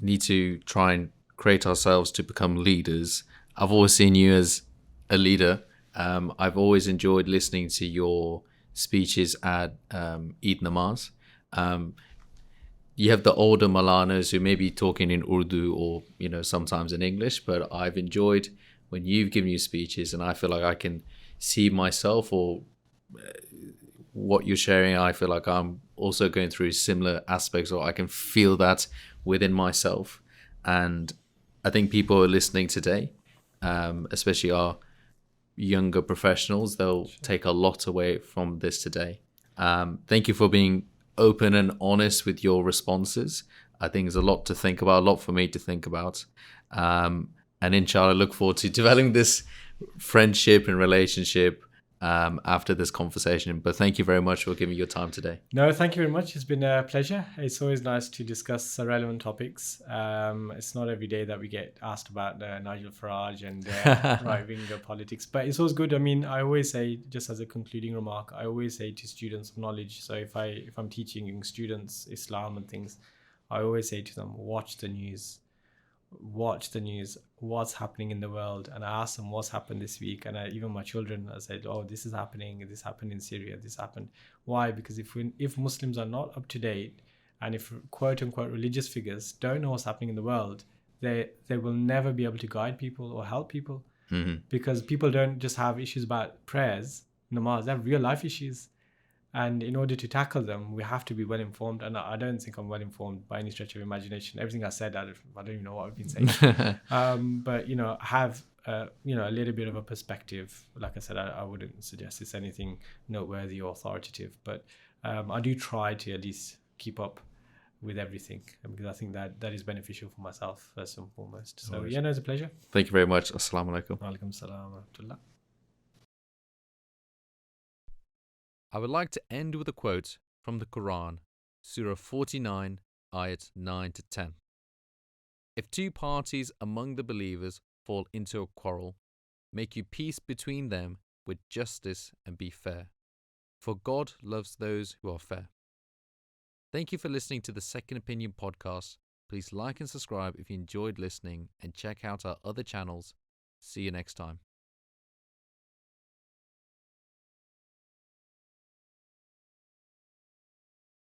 need to try and create ourselves to become leaders. I've always seen you as a leader. I've always enjoyed listening to your speeches at Eid Namaz. You have the older Maulanas who may be talking in Urdu or sometimes in English, but I've enjoyed when you've given your speeches, and I feel like I can see myself or what you're sharing. I feel like I'm also going through similar aspects, or I can feel that within myself. And I think people who are listening today, especially our younger professionals, they'll take a lot away from this today. Thank you for being open and honest with your responses. I think there's a lot to think about, a lot for me to think about. And inshallah, I look forward to developing this friendship and relationship after this conversation. But thank you very much for giving your time today. No, thank you very much. It's been a pleasure. It's always nice to discuss relevant topics. It's not every day that we get asked about Nigel Farage and right-wing politics, but it's always good. I mean, I always say, just as a concluding remark, I always say to students of knowledge, so if I'm teaching students Islam and things, I always say to them, watch the news, what's happening in the world. And I ask them what's happened this week, and even my children, I said, oh, this happened in Syria, this happened. Why? Because if Muslims are not up to date, and if quote unquote religious figures don't know what's happening in the world, they will never be able to guide people or help people. Because people don't just have issues about prayers, namaz, they have real life issues. And in order to tackle them, we have to be well informed. And I don't think I'm well informed by any stretch of imagination. Everything I said, I don't even know what I've been saying. But have a little bit of a perspective. Like I said, I wouldn't suggest it's anything noteworthy or authoritative. But I do try to at least keep up with everything, because I think that is beneficial for myself first and foremost. So it's a pleasure. Thank you very much. Assalamu alaikum. Wa alaikum salam wa rahmatullah. I would like to end with a quote from the Quran, Surah 49, ayat 9 to 10. If two parties among the believers fall into a quarrel, make you peace between them with justice and be fair. For God loves those who are fair. Thank you for listening to the Second Opinion podcast. Please like and subscribe if you enjoyed listening and check out our other channels. See you next time.